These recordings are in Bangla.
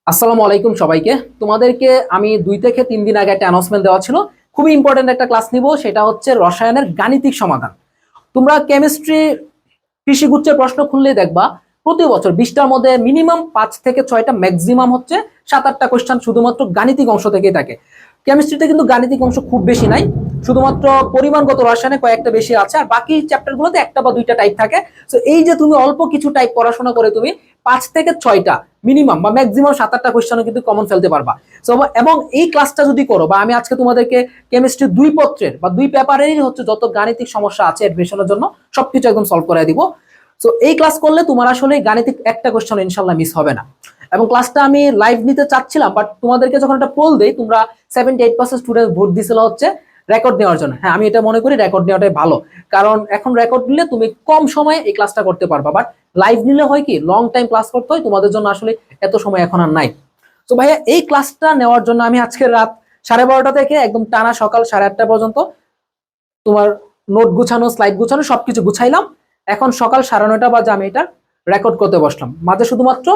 আসসালামু আলাইকুম সবাইকে। তোমাদেরকে আমি 2 থেকে 3 দিন আগে একটা অ্যানাউন্সমেন্ট দেওয়া ছিল। খুবই ইম্পর্টেন্ট একটা ক্লাস নিব, সেটা হচ্ছে রসায়নের গাণিতিক সমাধান। তোমরা কেমিস্ট্রি কৃষিগুচ্ছের প্রশ্ন খুললেই দেখবা প্রতি বছর 20টার মধ্যে মিনিমাম 5 থেকে 6টা, ম্যাক্সিমাম হচ্ছে 7-8টা কোয়েশ্চেন শুধুমাত্র গাণিতিক অংশ থেকেই থাকে। কেমিস্ট্রিতে কিন্তু গাণিতিক অংশ খুব বেশি নাই, শুধুমাত্র পরিমাণগত রসায়নে কয়েকটা বেশি আছে, আর বাকি চ্যাপ্টারগুলোতে একটা বা দুইটা টাইপ থাকে। তো এই যে তুমি অল্প কিছু টাইপ পড়াশোনা করে তুমি 5 থেকে 6টা মিনিমাম বা ম্যাক্সিমাম 7-8টা কোয়েশ্চেনও কিন্তু কমন ফেলতে পারবা। তো এবং এই ক্লাসটা যদি করো, বা আমি আজকে তোমাদেরকে কেমিস্ট্রি 2 পত্রের বা 2 পেপারেরই হচ্ছে যত গাণিতিক সমস্যা আছে অ্যাডমিশনের জন্য সবকিছু একদম সলভ করে দিব। তো এই ক্লাস করলে তোমার আসলে গাণিতিক একটা কোয়েশ্চেন ইনশাল্লাহ মিস হবে না। এবং ক্লাসটা আমি লাইভ নিতে চাচ্ছিলাম, বাট তোমাদেরকে যখন একটা পোল দেই, তোমরা 78% স্টুডেন্ট ভোট দিছিল হচ্ছে রেকর্ড নেওয়ার জন্য। হ্যাঁ, আমি এটা মনে করি রেকর্ড নেওয়াটাই ভালো, কারণ এখন রেকর্ড নিলে তুমি কম সময়ে এই ক্লাসটা করতে পারবা। বাট লাইভ নিলে হয় কি, লং টাইম ক্লাস করতে হয়, তোমাদের জন্য আসলে এত সময় এখন আর নাই। তো ভাইয়া, এই ক্লাসটা নেওয়ার জন্য আমি আজকে রাত 12:30 থেকে একদম টানা সকাল 8:30 পর্যন্ত তোমার নোট গুছানো, স্লাইড গুছানো, সবকিছু গুছাইলাম। এখন সকাল 9:30 বাজে আমি এটা রেকর্ড করতে বসলাম। মাঝে শুধুমাত্র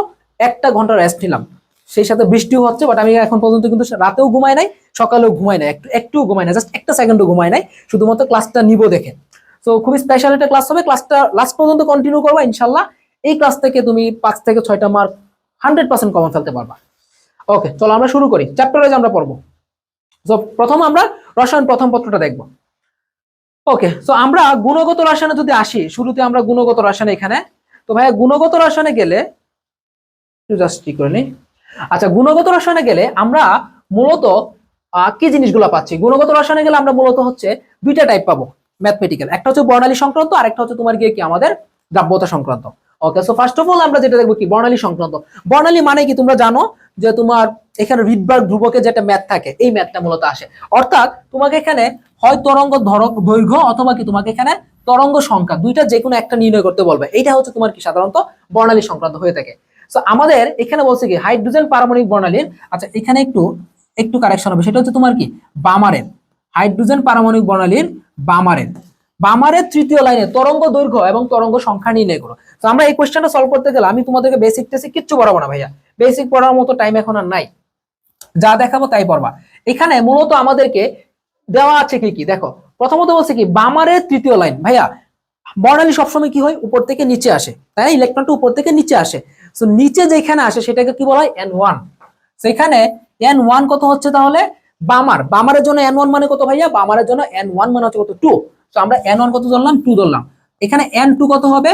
1 ঘন্টা রেস্ট নিলাম, সেই সাথে বৃষ্টিও হচ্ছে। বাট আমি এখন পর্যন্ত কিন্তু রাতেও ঘুমাই নাই, সকালেও ঘুমাই নাই, একটু ঘুমাই নাই, জাস্ট একটা সেকেন্ডও ঘুমাই নাই, শুধুমাত্র ক্লাসটা নিব দেখে। তো খুবই স্পেশাল একটা ক্লাস হবে, ক্লাসটা লাস্ট পর্যন্ত কন্টিনিউ করবা ইনশাল্লাহ। এই ক্লাস থেকে তুমি 5 থেকে 6টা মার্ক 100% কমন ফেলতে পারবা। ওকে, চলো আমরা শুরু করি। চ্যাপ্টার ওয়াইজ আমরা পড়বো। তো প্রথম আমরা রসায়ন প্রথম পত্রটা দেখবো। ওকে, তো আমরা গুণগত রসায়নে যদি আসি, শুরুতে আমরা গুণগত রসায়ন এখানে। তো ভাইয়া, গুণগত রসায়নে গেলে জাস্ট ঠিক করে নিই। আচ্ছা, গুণগত রসায়নে গেলে আমরা মূলত কি জিনিসগুলো পাচ্ছি? গুণগত রসায়নে গেলে আমরা মূলত হচ্ছে 2টা টাইপ পাবো ম্যাথমেটিক্যাল, একটা হচ্ছে বর্ণালী সংক্রান্ত, আর একটা হচ্ছে তোমার গিয়ে কি আমাদের দ্রাব্যতা সংক্রান্ত। ওকে, সো ফার্স্ট অফ অল আমরা যেটা দেখবো কি, বর্ণালী সংক্রান্ত। বর্ণালী মানে কি তোমরা জানো, যে তোমার এখানে রিডবার্গ ধ্রুবকের যেটা ম্যাথ থাকে, এই ম্যাথটা মূলত আসে। অর্থাৎ তোমাকে এখানে হয় তরঙ্গ দৈর্ঘ্য অথবা কি তোমাকে এখানে তরঙ্গ সংখ্যা, দুইটা যে কোনো একটা নির্ণয় করতে বলবে। এইটা হচ্ছে তোমার কি সাধারণত বর্ণালী সংক্রান্ত হয়ে থাকে। তো আমাদের এখানে বলছে কি হাইড্রোজেন পারমাণবিক বর্ণালীর, আচ্ছা এখানে একটু একটু কারেকশন হবে, সেটা হচ্ছে তোমার কি বামারের হাইড্রোজেন পারমাণবিক বর্ণালীর বামারের বামারের তৃতীয় লাইনে তরঙ্গ দৈর্ঘ্য এবং তরঙ্গ সংখ্যা নির্ণয় করো। তো আমরা এই কোশ্চেনটা সলভ করতে গেলে আমি তোমাদেরকে বেসিক টেসিক কিচ্ছু পড়াবো না ভাইয়া, বেসিক পড়ার মতো টাইম এখন আর নাই, যা দেখাবো তাই পড়বা। এখানে মূলত আমাদেরকে দেওয়া আছে কি কি দেখো। প্রথমত বলছে কি বামারের তৃতীয় লাইন। ভাইয়া, বর্ণালী সবসময় কি হয়, উপর থেকে নিচে আসে, তাই না? ইলেকট্রনটা উপর থেকে নিচে আসে। তো নিচে যেখানে আসে সেটাকে কি বলা হয়, N1। সেখানে N1 কত হচ্ছে তাহলে? বামারের জন্য N1 মানে কত ভাইয়া? বামারের জন্য N1 মানে হচ্ছে কত? 2। তো আমরা N1 কত ধরলাম? 2 ধরলাম। এখানে N2 কত হবে?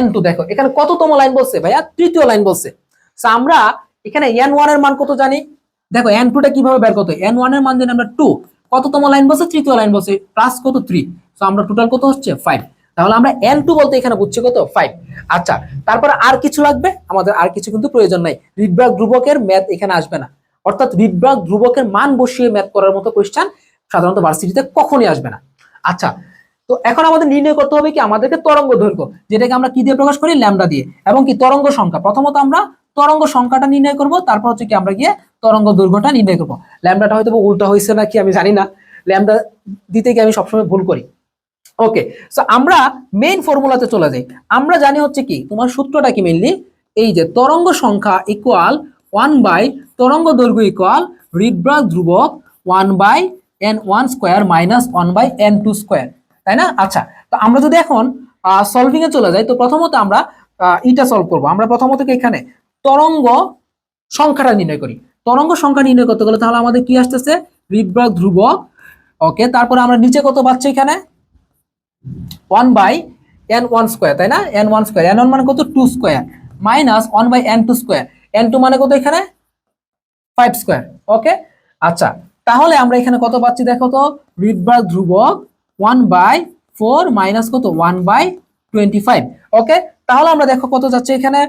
N2 দেখো এখানে কততম লাইন বলছে ভাইয়া? তৃতীয় লাইন বলছে। তো আমরা এখানে N1 এর মান কত জানি? দেখো N2 টা কিভাবে বের করতে হয়? N1 এর মান জানি আমরা 2, কততম লাইন বলছে? তৃতীয় লাইন বলছে, প্লাস কত? 3। তো আমরা টোটাল কত হচ্ছে? 5। তাহলে আমরা N2 বলতে এখানে বুঝছি কত? 5। আচ্ছা, তারপরে আর কিছু লাগবে আমাদের? আর কিছু কিন্তু প্রয়োজন নাই। রিডবার্গ ধ্রুবকের ম্যাথ এখানে আসবে না, অর্থাৎ রিডবার্গ ধ্রুবকের মান বসিয়ে ম্যাথ করার মতো কোশ্চেন সাধারণত ভার্সিটিতে কখনোই আসবে না। আচ্ছা, তো এখন আমাদের নির্ণয় করতে হবে কি, আমাদেরকে তরঙ্গ দৈর্ঘ্য, যেটাকে আমরা কি দিয়ে প্রকাশ করি? ল্যামডা দিয়ে। এবং কি তরঙ্গ সংখ্যা, প্রথমত আমরা তরঙ্গ সংখ্যাটা নির্ণয় করব, তারপর হচ্ছে কি আমরা গিয়ে তরঙ্গ দৈর্ঘ্যটা নির্ণয় করব। ল্যামডাটা হয়তো উল্টা হয়েছে নাকি আমি জানি না, ল্যামডা দিতে গিয়ে আমি সবসময় ভুল করি। ওকে, সো আমরা মেইন ফর্মুলাতে চলে যাই। আমরা জানি হচ্ছে কি, তোমার সূত্রটা কি মেইনলি এই যে তরঙ্গ সংখ্যা ইকুয়াল 1 বাই তরঙ্গ দৈর্ঘ্য ইকুয়াল রিডবার্গ ধ্রুবক 1/n1 square minus 1/n2 square, তাই না? আচ্ছা, তো আমরা যদি এখন সলভিং এ চলে যাই, তো প্রথমত আমরা এটা সলভ করব। আমরা প্রথমত এখানে তরঙ্গ সংখ্যাটা নির্ণয় করি। তরঙ্গ সংখ্যা নির্ণয় করতে গেলে তাহলে আমাদের কি আসতেছে? রিডবার্গ ধ্রুবক। ওকে, তারপরে আমরা নিচে কত পাচ্ছি? এখানে 1/n1 স্কয়ার, তাই না? n1 স্কয়ার, n1 মানে কত? 2 square minus 1/n2 square, n2 মানে কত এখানে? 5 স্কয়ার। ওকে, আচ্ছা, তাহলে আমরা এখানে কত পাচ্ছি দেখো তো? রিডবার্গ ধ্রুবক 1/4 মাইনাস কত? 1/25। ওকে, তাহলে আমরা দেখো কত যাচ্ছে এখানে।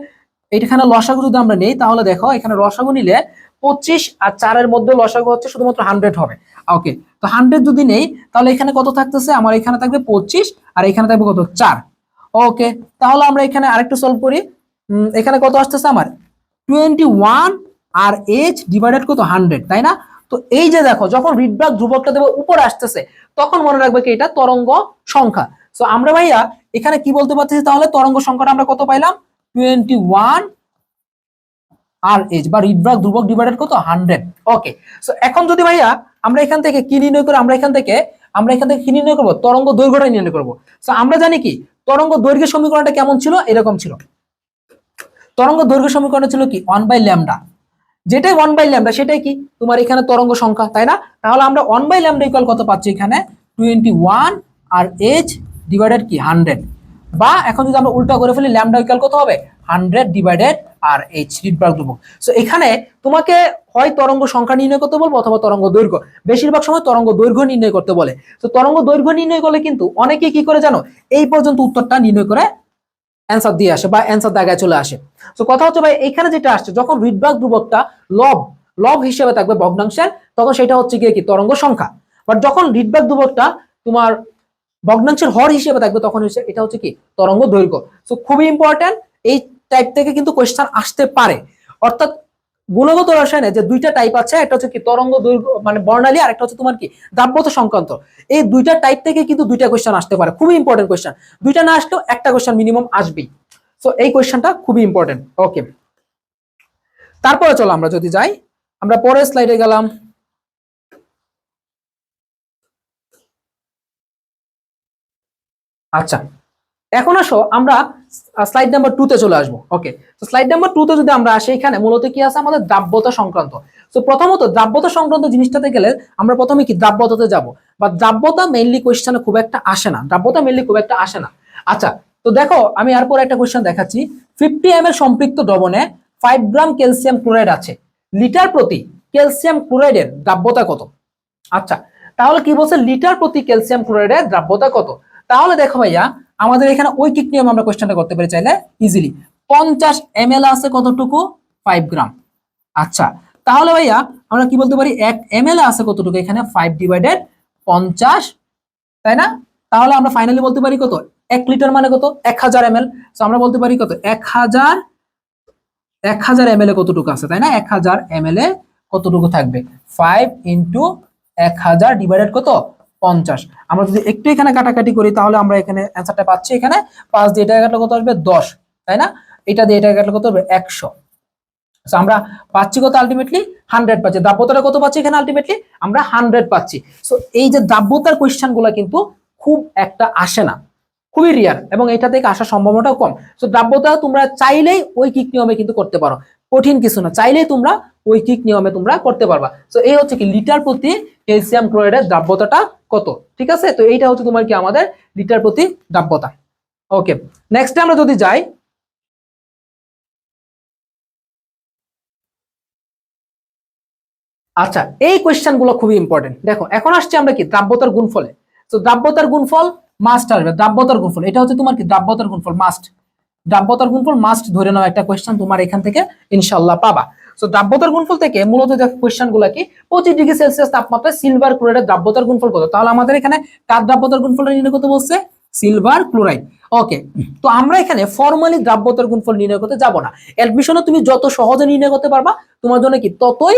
এইখানে লসাগু যদি আমরা নেই, তাহলে দেখো এখানে লসাগু নিলে 25 আর 4 এর মধ্যে লসাগু হচ্ছে শুধুমাত্র 100 হবে। ওকে, তো 100 যদি নেই, তাহলে এখানে কত থাকতেছে? আমার এখানে থাকবে 25, আর এখানে থাকবে কত? 4। ওকে, তাহলে আমরা এখানে আরেকটু সলভ করি। এখানে কত আসতেছে আমার? 21 আর h ডিভাইডেড কত? 100, তাই না? তো এই যে দেখো, যখন রিডবার্গ ধ্রুবকটা দেবো উপরে আসতেছে, তখন মনে রাখবে কি এটা তরঙ্গ সংখ্যা। তো আমরা ভাইয়া এখানে কি বলতে পারতেছি তাহলে? তরঙ্গ সংখ্যাটা আমরা কত পাইলাম? 21 আর এইচ বা রিডবার্গ ধ্রুবক ডিভাইডেড কত 100। ওকে, সো এখন যদি ভাইয়া আমরা এখান থেকে কি নির্ণয় করি, আমরা এখান থেকে কি নির্ণয় করব, তরঙ্গ দৈর্ঘ্যটা নির্ণয় করব। সো আমরা জানি কি তরঙ্গ দৈর্ঘ্য সমীকরণটা কেমন ছিল, এরকম ছিল। তরঙ্গ দৈর্ঘ্য সমীকরণ ছিল কি 1/λ, যেটাই 1/λ সেটাই কি তোমার এখানে তরঙ্গ সংখ্যা, তাই না? তাহলে আমরা 1/λ ইকুয়াল কত পাচ্ছি এখানে 21 আর h ডিভাইডেড কি 100, বা এখন যদি আমরা উল্টা করে ফেলি ল্যামডা ইকুয়াল কত হবে 100 ডিভাইডেড আর h রিডবার্গ ধ্রুবক। সো এখানে তোমাকে হয় তরঙ্গ সংখ্যা নির্ণয় করতে বলবো অথবা তরঙ্গ দৈর্ঘ্য, বেশিরভাগ সময় তরঙ্গ দৈর্ঘ্য নির্ণয় করতে বলে। তো তরঙ্গ দৈর্ঘ্য নির্ণয় করলে কিন্তু অনেকেই কি করে জানো, এই পর্যন্ত উত্তরটা নির্ণয় করে অ্যান্সার দিয়ে আসে বা অ্যান্সার জায়গায় চলে আসে। তো কথা হচ্ছে ভাই এখানে যেটা আসছে যখন রিডবার্গ ধ্রুবকটা লব হিসেবে থাকবে ভগ্নাংশের, তখন সেটা হচ্ছে গিয়ে কি তরঙ্গ সংখ্যা। বাট যখন রিডবার্গ ধ্রুবকটা তোমার ভগ্নাংশের হর হিসেবে থাকবে তখন এটা হচ্ছে কি তরঙ্গ দৈর্ঘ্য। সো খুবই ইম্পর্টেন্ট, এই টাইপ থেকে কিন্তু কোয়েশ্চেন আসতে পারে। অর্থাৎ গুণগত রসায়নে যে দুইটা টাইপ আছে, একটা হচ্ছে কি তরঙ্গ দৈর্ঘ্য মানে বর্ণালী, আর একটা হচ্ছে তোমার কি দ্রাব্যতা সংক্রান্ত। এই দুইটা টাইপ থেকে কিন্তু দুইটা কোয়েশ্চেন আসতে পারে, খুবই ইম্পর্টেন্ট কোয়েশ্চেন। দুইটা না আসলেও একটা কোয়েশ্চেন মিনিমাম আসবেই। সো এই কোয়েশ্চেনটা খুবই ইম্পর্টেন্ট। ওকে, তারপরে চলো আমরা যদি যাই, আমরা পরের স্লাইডে গেলাম। আচ্ছা, এখন আসো আমরা স্লাইড নাম্বার 2 তে চলে আসবো। ওকে, তো স্লাইড নাম্বার 2 তে যদি আমরা আসি, এখানে মূলত কি আছে আমাদের দ্রাব্যতা সংক্রান্ত। তো প্রথমত দ্রাব্যতা সংক্রান্ত জিনিসটাতে গেলে আমরা প্রথমে কি দ্রাব্যতাতে যাব, বা দ্রাব্যতা মেইনলি কোশ্চেনে খুব একটা আসে না, আচ্ছা, তো দেখো আমি এরপর একটা কোশ্চেন দেখাচ্ছি। 50 ml সম্পৃক্ত দ্রবণে 5 গ্রাম ক্যালসিয়াম ক্লোরাইড আছে, লিটার প্রতি ক্যালসিয়াম ক্লোরাইডের দ্রাব্যতা কত? আচ্ছা, তাহলে কি বলছে লিটার প্রতি ক্যালসিয়াম ক্লোরাইডের দ্রাব্যতা কত? তাহলে দেখো ভাইয়া আমাদের এখানে ঐকিক নিয়ম আমরা কোশ্চেনটা করতে পারি চাইলে ইজিলি। 50 ml আছে কতটুকু 5 গ্রাম। আচ্ছা, তাহলে ভাইয়া আমরা কি বলতে পারি 1 ml আছে কতটুকু এখানে 5 ডিভাইডেড 50, তাই না? তাহলে আমরা ফাইনালি বলতে পারি কত 1 লিটার মানে কত 1000 ml। সো আমরা বলতে পারি কত 1000 ml এ কতটুকু আছে, তাই না? 1000 ml এ কতটুকু থাকবে 5 ইনটু 1000 ডিভাইডেড কত 50। আমরা যদি একটু এখানে কাটাকাটি করি তাহলে আমরা এখানে অ্যানসারটা পাচ্ছি, এখানে 5 দিয়ে এটা কাটলে কত আসবে 10, তাই না? এটা দিয়ে এটা কাটলে কত হবে 100। সো আমরা পাচ্ছি কত আলটিমেটলি 100 পাচ্ছি। দ্রাব্যতাটা কত পাচ্ছি এখানে আলটিমেটলি আমরা 100 পাচ্ছি। সো এই যে দ্রাব্যতার কোশ্চেনগুলো কিন্তু খুব একটা আসে না, খুবই রিয়ার, এবং এটা থেকে আসার সম্ভাবনাটাও কম। সো দ্রাব্যতা তোমরা চাইলেই ঐকিক নিয়মে কিন্তু করতে পারো, কঠিন কিছু না, চাইলেই তোমরা ঐকিক নিয়মে তোমরা করতে পারবা। সো এই হচ্ছে কি লিটার প্রতি ক্যালসিয়াম ক্লোরাইডের দ্রাব্যতাটা কত, ঠিক আছে? তো এইটা হচ্ছে তোমার কি আমাদের লিটার প্রতি দ্রাব্যতা। ওকে, নেক্সট আমরা যদি যাই, আচ্ছা এই কোয়েশ্চেন গুলো খুবই ইম্পর্টেন্ট। দেখো এখন আসছে আমরা কি দ্রাব্যতার গুণফলে। তো দ্রাব্যতার গুণফল মাস্ট আসবে, দ্রাব্যতার গুণফল এটা হচ্ছে তোমার কি দ্রাব্যতার গুণফল মাস্ট, দ্রাব্যতার গুণফল মাস্ট ধরে নাও একটা কোয়েশ্চেন তোমার এখান থেকে ইনশাআল্লাহ পাবা। সো দ্রাব্যতার গুণফল থেকে মূলত দেখো কোয়েশ্চেন গুলো কি 25 ডিগ্রি সেলসিয়াস তাপমাত্রায় সিলভার ক্লোরাইডের দ্রাব্যতার গুণফল কত? তাহলে আমাদের এখানে কার দ্রাব্যতার গুণফলটা নির্ণয় করতে বলছে? Silver chloride. ওকে, তো আমরা এখানে ফর্মালি দ্রাব্যতার গুণফল নির্ণয় করতে যাব না। অ্যাডমিশনে তুমি যত সহজে নির্ণয় করতে পারবা তোমার জন্য কি ততই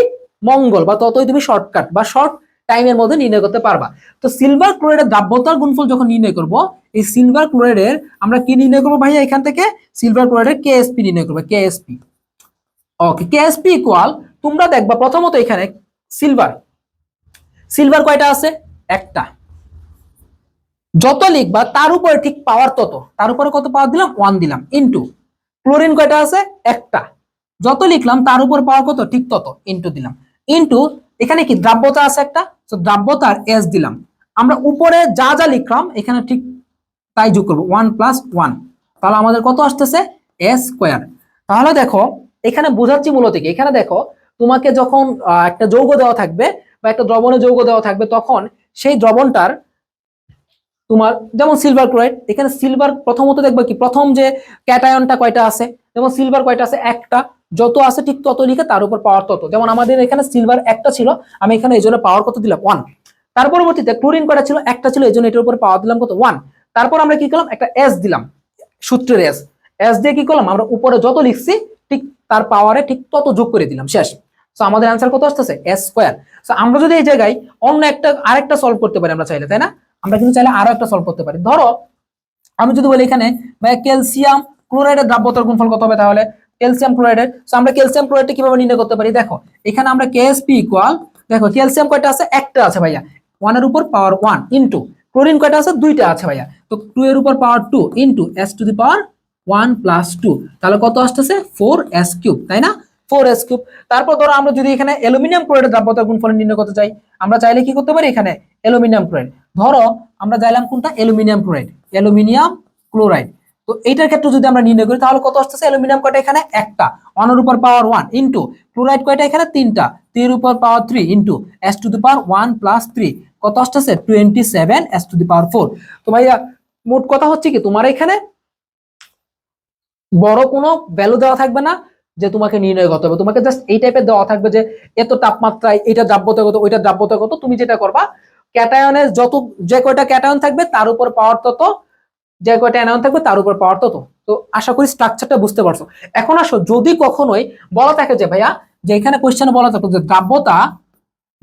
মঙ্গল, বা ততই তুমি শর্টকাট বা শর্ট টাইমের মধ্যে নির্ণয় করতে পারবা। তো সিলভার ক্লোরাইডের দ্রাব্যতার গুণফল যখন নির্ণয় করব, এই সিলভার ক্লোরাইডের আমরা কি নির্ণয় করবো ভাইয়া এখান থেকে সিলভার ক্লোরাইডের কেএসপি নির্ণয় করবে, কেএসপি। ওকে, কেএসপি ইকুয়াল তোমরা দেখবা প্রথমত এখানে সিলভার সিলভার কয়টা আছে? একটা। যত লিখবা তার উপরে ঠিক পাওয়ার তত, তার উপরে কত পাওয়ার দিলাম 1 দিলাম, ইনটু ক্লোরিন কয়টা আছে? একটা। যত লিখলাম তার উপর পাওয়ার কত ঠিক তত, ইনটু দিলাম, ইনটু এখানে কি দ্রাব্যতা আছে একটা, তো দ্রাব্যতার এস দিলাম। আমরা উপরে যা যা লিখলাম এখানে ঠিক তাই যোগ করবো 1 + 1, তাহলে আমাদের কত আসতেছে এস স্কয়ার। তাহলে দেখো এখানে বোঝাচ্ছি মূলত কি, এখানে দেখো তোমাকে যখন একটা যৌগ দেওয়া থাকবে বা একটা দ্রবণে যৌগ দেওয়া থাকবে, তখন সেই দ্রবণটার তোমার যেমন সিলভার ক্লোরাইড, এখানে সিলভার প্রথমত দেখবে কি প্রথম যে ক্যাটায়নটা কয়টা আছে, যেমন সিলভার কয়টা আছে একটা, যত আছে ঠিক তত লিখে তার উপর পাওয়ার তত। যেমন আমাদের এখানে সিলভার একটা ছিল, আমি এখানে এই জন্য পাওয়ার কত দিলাম 1। তার পরবর্তীতে ক্লোরিন কয়টা ছিল? একটা ছিল, এই জন্য এটার উপর পাওয়ার দিলাম কত 1। তারপর আমরা কি করলাম একটা এস দিলাম, সূত্রের এস, এস দিয়ে কি করলাম আমরা উপরে যত লিখছি ঠিক তার পাওয়ারে ঠিক তত যোগ করে দিলাম, শেষ। সো আমাদের অ্যান্সার কত আসতেছে এস স্কয়ার। সো আমরা যদি এই জায়গায় অন্য একটা আরেকটা সলভ করতে পারি আমরা চাইলে, তাই না? আমরা কিন্তু চাইলে আরো একটা সলভ করতে পারি। ধরো আমি যদি বলি এখানে ভাই ক্যালসিয়াম ক্লোরাইডের দ্রাব্যতার গুণফল কত হবে, তাহলে ক্যালসিয়াম ক্লোরাইডের। সো আমরা ক্যালসিয়াম ক্লোরাইডটা কিভাবে নির্ণয় করতে পারি? দেখো এখানে আমরা KSP ইকুয়াল, দেখো ক্যালসিয়াম কয়টা আছে? একটা আছে ভাইয়া, 1 এর উপর পাওয়ার 1 ইনটু ক্লোরিন কয়টা আছে? দুইটা আছে ভাইয়া, তো 2 এর উপর পাওয়ার 2 into S two the power 1 plus 2, তাহলে কত আসতেছে? 4s কিউব, তাই না? 4s cube. তারপর ধরো আমরা যদি এখানে অ্যালুমিনিয়াম ক্লোরাইডের দ্রাব্যতার গুণফল নির্ণয় করতে চাই, আমরা চাইলে কি করতে পারি? এখানে অ্যালুমিনিয়াম ক্লোরাইড, ধরো আমরা চাইলাম কোনটা? Aluminium chloride, aluminium chloride. তো এইটার ক্ষেত্রে যদি আমরা নির্ণয় করি তাহলে কত আসতেছে? অ্যালুমিনিয়াম কয়টা এখানে? একটা, 1 এর উপর পাওয়ার 1 ইনটু ক্লোরাইড কয়টা এখানে? তিনটা, 3 এর উপর পাওয়ার 3 into S two the power 1 plus 3, কত আসতেছে? 27 S টু দি পাওয়ার 4। তো ভাইয়া মোট কথা হচ্ছে কি, তোমার এখানে বড় কোনো ভ্যালু দেওয়া থাকবে না যে তোমাকে নির্ণয় করতে হবে, তোমাকে জাস্ট এই টাইপের দেওয়া থাকবে যে এত তাপমাত্রায় এটা দ্রাব্যতা কত, ওইটা দ্রাব্যতা কত। তুমি যেটা করবা, ক্যাটায়নের যত, যে কয়টা ক্যাটায়ন থাকবে তার উপর পাওয়ার তত, যে কয়টা অ্যানায়ন থাকবে তার উপর পাওয়ার তত। তো আশা করি স্ট্রাকচারটা বুঝতে পারছো। এখন আসো, যদি কখনোই বলা থাকে যে ভাইয়া, যে এখানে কোশ্চেনে বলা থাকে যে দ্রাব্যতা,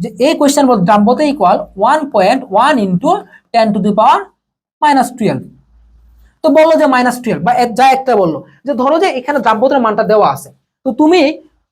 যে এই কোশ্চেন বল দ্রাব্যতা equal 1.1 into 10 to the power -12, তো বললো যে -12 বা যা একটা বললো, যে ধরো যে এখানে দ্রাব্যতার মানটা দেওয়া আছে, তো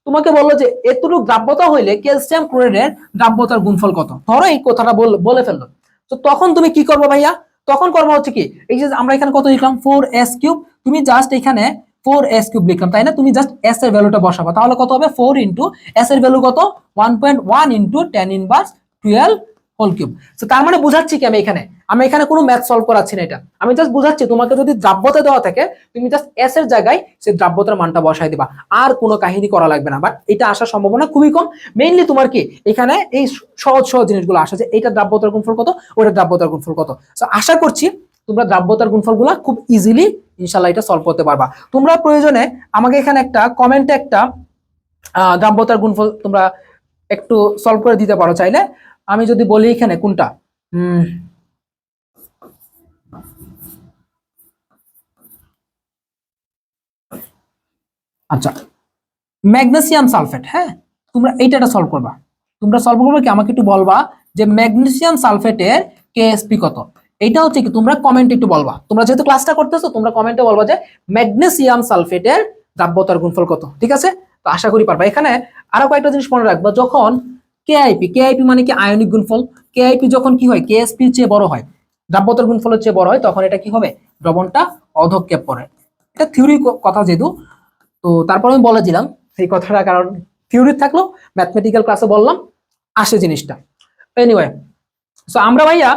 তোমাকে বললো যে এতটুকু দ্রাব্যতা হইলে ক্যালসিয়াম ক্লোরাইডের দ্রাব্যতার গুণফল কত, ধরো এই কথাটা বলে ফেললো। তো তখন তুমি কি করবো ভাইয়া? তখন করবো হচ্ছে কি, এই যে আমরা এখানে কত লিখলাম? 4s কিউব, তুমি জাস্ট এখানে 4s কিউব লিখলাম, তাই না? তুমি জাস্ট s এর ভ্যালুটা বসাবা, তাহলে কত হবে? 4 ইনটু s এর ভ্যালু কত? 1.1 ইনটু 10 ইনভার্স 12 হোল কিউব। তো তার মানে বুঝাচ্ছি কি, আমি এখানে কোনো ম্যাথ সলভ করাচ্ছি না, এটা আমি জাস্ট বুঝাচ্ছি তোমাকে যদি দ্রাব্যতা দেওয়া থাকে তুমি জাস্ট s এর জায়গায় সেই দ্রাব্যতার মানটা বসাই দিবা, আর কোনো কাহিনী করা লাগবে না। বাট এটা আসার সম্ভাবনা খুবই কম। মেইনলি তোমার কি এখানে এই সহজ সহজ জিনিসগুলো আসে, যে এটা দ্রাব্যতার গুণফল কত, ওটা দ্রাব্যতার গুণফল কত। সো আশা করছি তোমরা দ্রাব্যতার গুণফলগুলো খুব ইজিলি ইনশাআল্লাহ এটা সলভ করতে পারবা। তোমরা প্রয়োজনে আমাকে এখানে একটা কমেন্টে একটা দ্রাব্যতার গুণফল তোমরা একটু সলভ করে দিতে পারো চাইলে। আমি যদি বলি এখানে কোনটা, আচ্ছা ম্যাগনেসিয়াম সালফেট, হ্যাঁ তোমরা এইটা সলভ করবা। তোমরা সলভ করবে কি, আমাকে একটু বলবা যে ম্যাগনেসিয়াম সালফেটের কেএসপি কত। এটা হচ্ছে কি, তোমরা কমেন্টে একটু বলবা, তোমরা যেহেতু ক্লাসটা করতেছো তোমরা কমেন্টে বলবা যে ম্যাগনেসিয়াম সালফেটের দ্রাব্যতার গুণফল কত, ঠিক আছে? তো আশা করি পারবা। এখানে আরো কয়েকটা জিনিস মনে রাখবা, যখন কেআইপি মানে কি? আয়নিক গুণফল। কেআইপি যখন কি হয়? কেএসপির চেয়ে বড় হয়, দ্রাব্যতার গুণফলের চেয়ে বড় হয়, তখন এটা কি হবে? দ্রবণটা অধঃক্ষেপ করে। এটা থিওরি কথা যেহেতু, তো তারপর আমি বলে দিলাম এই কথাটা, কারণ থিওরি থাকলেও ম্যাথমেটিক্যাল ক্লাসে বললাম আসে জিনিসটা। এনিওয়ে, সো আমরা ভাইয়া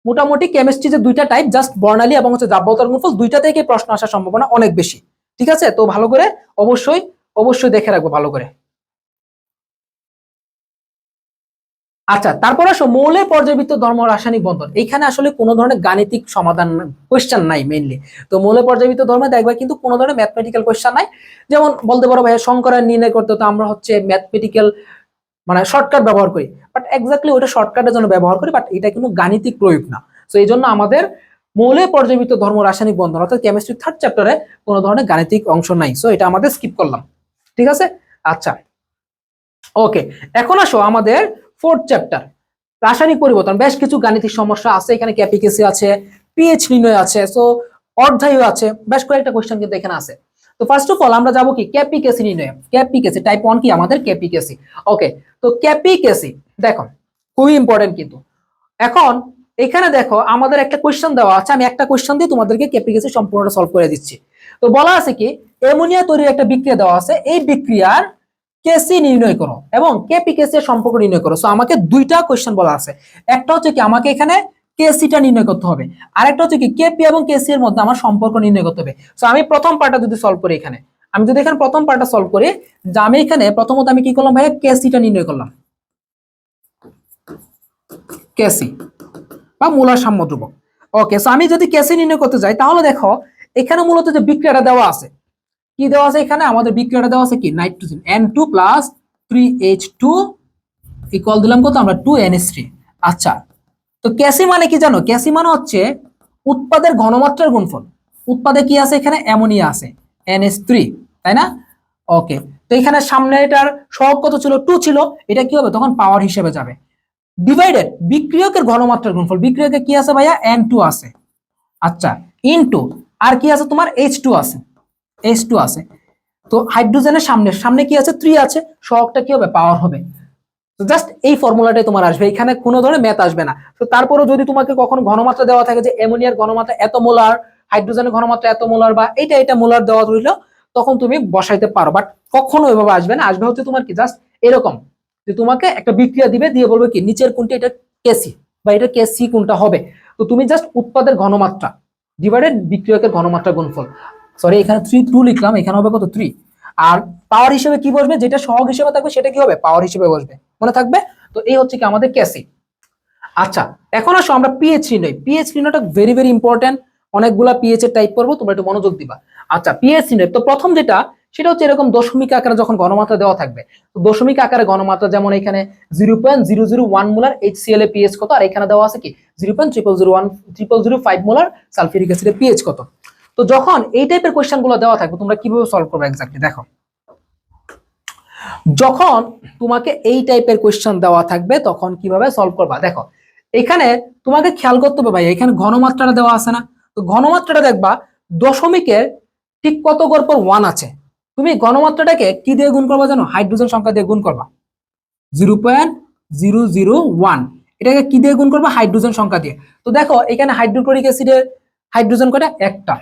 মোটামুটি কেমিস্ট্রি যে দুইটা টাইপ, জাস্ট বর্ণালী এবং হচ্ছে দ্রাব্যতার গুণফল, দুইটা থেকে প্রশ্ন আসার সম্ভাবনা অনেক বেশি, ঠিক আছে? তো ভালো করে অবশ্যই অবশ্যই দেখে রাখবো ভালো করে। আচ্ছা, তারপর আসো মৌলের পর্যায়বৃত্ত ধর্ম রাসায়নিক বন্ধন। এখানে আসলে কোনো ধরনের গাণিতিক সমাধান কোয়েশ্চেন নাই মেইনলি। তো মৌলের পর্যায়বৃত্ত ধর্মে দেখবা কিন্তু কোনো ধরনের ম্যাথমেটিক্যাল কোয়েশ্চেন নাই। যেমন বলতে পারো ভাইয়া সংকরায়ন নির্ণয় করতে তো আমরা হচ্ছে ম্যাথমেটিক্যাল মানে শর্টকাট ব্যবহার করি, বাট এক্স্যাক্টলি ওটা শর্টকাটের জন্য ব্যবহার করি, বাট এটা কিন্তু গাণিতিক প্রয়োগ না। তো এই জন্য আমাদের মৌলের পর্যায়বৃত্ত ধর্ম রাসায়নিক বন্ধন অর্থাৎ কেমিস্ট্রি 3rd চ্যাপ্টারে কোনো ধরনের গাণিতিক অংশ নাই, সো এটা আমাদের স্কিপ করলাম, ঠিক আছে? আচ্ছা ওকে, এখন আসো আমাদের 4th চ্যাপ্টার রাসায়নিক পরিবর্তন। বেশ কিছু গাণিতিক সমস্যা আছে এখানে, ক্যাপিকেসি আছে, পিএইচ নির্ণয় আছে, সো অর্ধায়ু আছে, বেশ কয়েকটা কোশ্চেন কিন্তু এখানে আছে। তো ফার্স্ট অফ অল আমরা যাবো কি ক্যাপিকেসি নির্ণয়। ক্যাপিকেসি টাইপ 1 কি আমাদের ক্যাপিকেসি। ওকে, তো ক্যাপিকেসি দেখো খুবই ইম্পর্টেন্ট কিন্তু। এখন এখানে দেখো আমাদের একটা কোশ্চেন দেওয়া আছে, আমি একটা কোশ্চেন দিয়ে তোমাদেরকে ক্যাপিকেসি সম্পূর্ণটা সলভ করে দিচ্ছি। তো বলা আছে কি অ্যামোনিয়া তৈরির একটা বিক্রিয়া দেওয়া আছে, এই বিক্রিয়ার কেসি নির্ণয় করো এবং কেপিকেসি এর সম্পর্ক নির্ণয় করো। সো আমাকে দুইটা কোশ্চেন বলা আছে, একটা হচ্ছে কি আমাকে এখানে কেসিটা নির্ণয় করতে হবে, আর একটা হচ্ছে কি কেপি এবং কেসি এর মধ্যে আমার সম্পর্ক নির্ণয় করতে হবে। সো আমি প্রথম পার্টটা যদি সলভ করি, এখানে আমি যদি এখানে প্রথম পার্টটা সলভ করি, যে আমি এখানে প্রথমত আমি কি করলাম ভাইয়া, কেসিটা নির্ণয় করলাম, কেসি বা মূলার সাম্য ধ্রুবক। ওকে, সো আমি যদি কেসি নির্ণয় করতে যাই তাহলে দেখো এখানে মূলত যে বিক্রিয়াটা দেওয়া আছে, কি দেওয়া আছে এখানে আমাদের বিক্রিয়াটা দেওয়া আছে কি nitrogen N2 plus 3H2 equal দিলাম কত আমরা 2NH3। আচ্ছা, তো ক্যাসি মানে কি জানো? ক্যাসি মানে হচ্ছে উৎপাদের ঘনমাত্রার গুণফল। উৎপাদে কি আছে এখানে? অ্যামোনিয়া আছে NH3, তাই না? ওকে, তো এখানে সামনে এটার সহগ কত ছিল? 2 ছিল, এটা কি হবে তখন? পাওয়ার হিসেবে যাবে, ডিভাইডেড বিক্রিয়কের ঘনমাত্রার গুণফল। বিক্রিয়কে কি আছে ভাইয়া? N2 আছে। আচ্ছা, ইনটু আর কি আছে তোমার? H2 আছে, H2 আছে। তো হাইড্রোজেনের সামনে সামনে কি আছে 3 আছে, সহগটা কি হবে পাওয়ার হবে। তো জাস্ট এই ফর্মুলাটাই তোমার আসবে, এখানে কোনো ধরনের ম্যাথ আসবে না। তো তারপরেও যদি তোমাকে কখনো ঘনমাত্রা দেওয়া থাকে যে অ্যামোনিয়ার ঘনমাত্রা এত মোলার, হাইড্রোজেনের ঘনমাত্রা এত মোলার বা এটা মোলার দেওয়া রইল, তখন তুমি বসাইতে পারো, বাট কখনো এভাবে আসবে না। আসবে হচ্ছে তোমার কি জাস্ট এরকম যে তোমাকে একটা বিক্রিয়া দিবে, দিয়ে বলবে কি নিচের কোনটা এটা কেসি বা এটা কেসি কোনটা হবে। তো তুমি জাস্ট উৎপাদের ঘনমাত্রা ডিভাইডেড বিক্রিয়কের ঘনমাত্রা গুণফল, সরি এখানে 2 লিখলাম, এখানে হবে কত 3। আর পাওয়ার হিসেবে কি বসবে, যেটা সহগ হিসেবে থাকবে সেটা কি হবে পাওয়ার হিসেবে বসবে, মনে থাকবে। তো এই হচ্ছে কি আমাদের কেসি। আচ্ছা এখন আসো আমরা পিএইচ নির্ণয়। পিএইচ নির্ণয়টা ভেরি ভেরি ইম্পর্টেন্ট, অনেকগুলা পিএইচ এর টাইপ করবো, তোমরা একটু মনোযোগ দিবা। আচ্ছা পিএইচ নির্ণয়, তো প্রথম যেটা সেটা হচ্ছে এরকম দশমিক আকারে যখন ঘনমাত্রা দেওয়া থাকবে, তো দশমিক আকারে ঘনমাত্রা যেমন এখানে 0.001 মোলার HCl এর পিএইচ কত, আর এখানে দেওয়া আছে কি 0.0005 মোলার সালফিউরিক অ্যাসিডের পিএইচ কত। তো যখন এই টাইপের কোশ্চেন গুলো দেওয়া থাকবে তোমরা কিভাবে সলভ করবে এক্স্যাক্টলি দেখো। যখন তোমাকে এই টাইপের কোশ্চেন দেওয়া থাকবে তখন কিভাবে সলভ করবা দেখো। এখানে তোমাকে খেয়াল করতে হবে ভাই, এখানে ঘনমাত্রাটা দেওয়া আছে না, তো ঘনমাত্রাটা দেখবা দশমিকের ঠিক কত গড় পর 1 আছে। তুমি ঘনমাত্রাটাকে কি দিয়ে গুণ করবা জানো, হাইড্রোজেন সংখ্যা দিয়ে গুণ করবা 0.001, এটাকে কি দিয়ে গুণ করবা হাইড্রোজেন সংখ্যা দিয়ে। তো দেখো এখানে হাইড্রোক্লোরিক অ্যাসিডের হাইড্রোজেন কয়টা, একটা,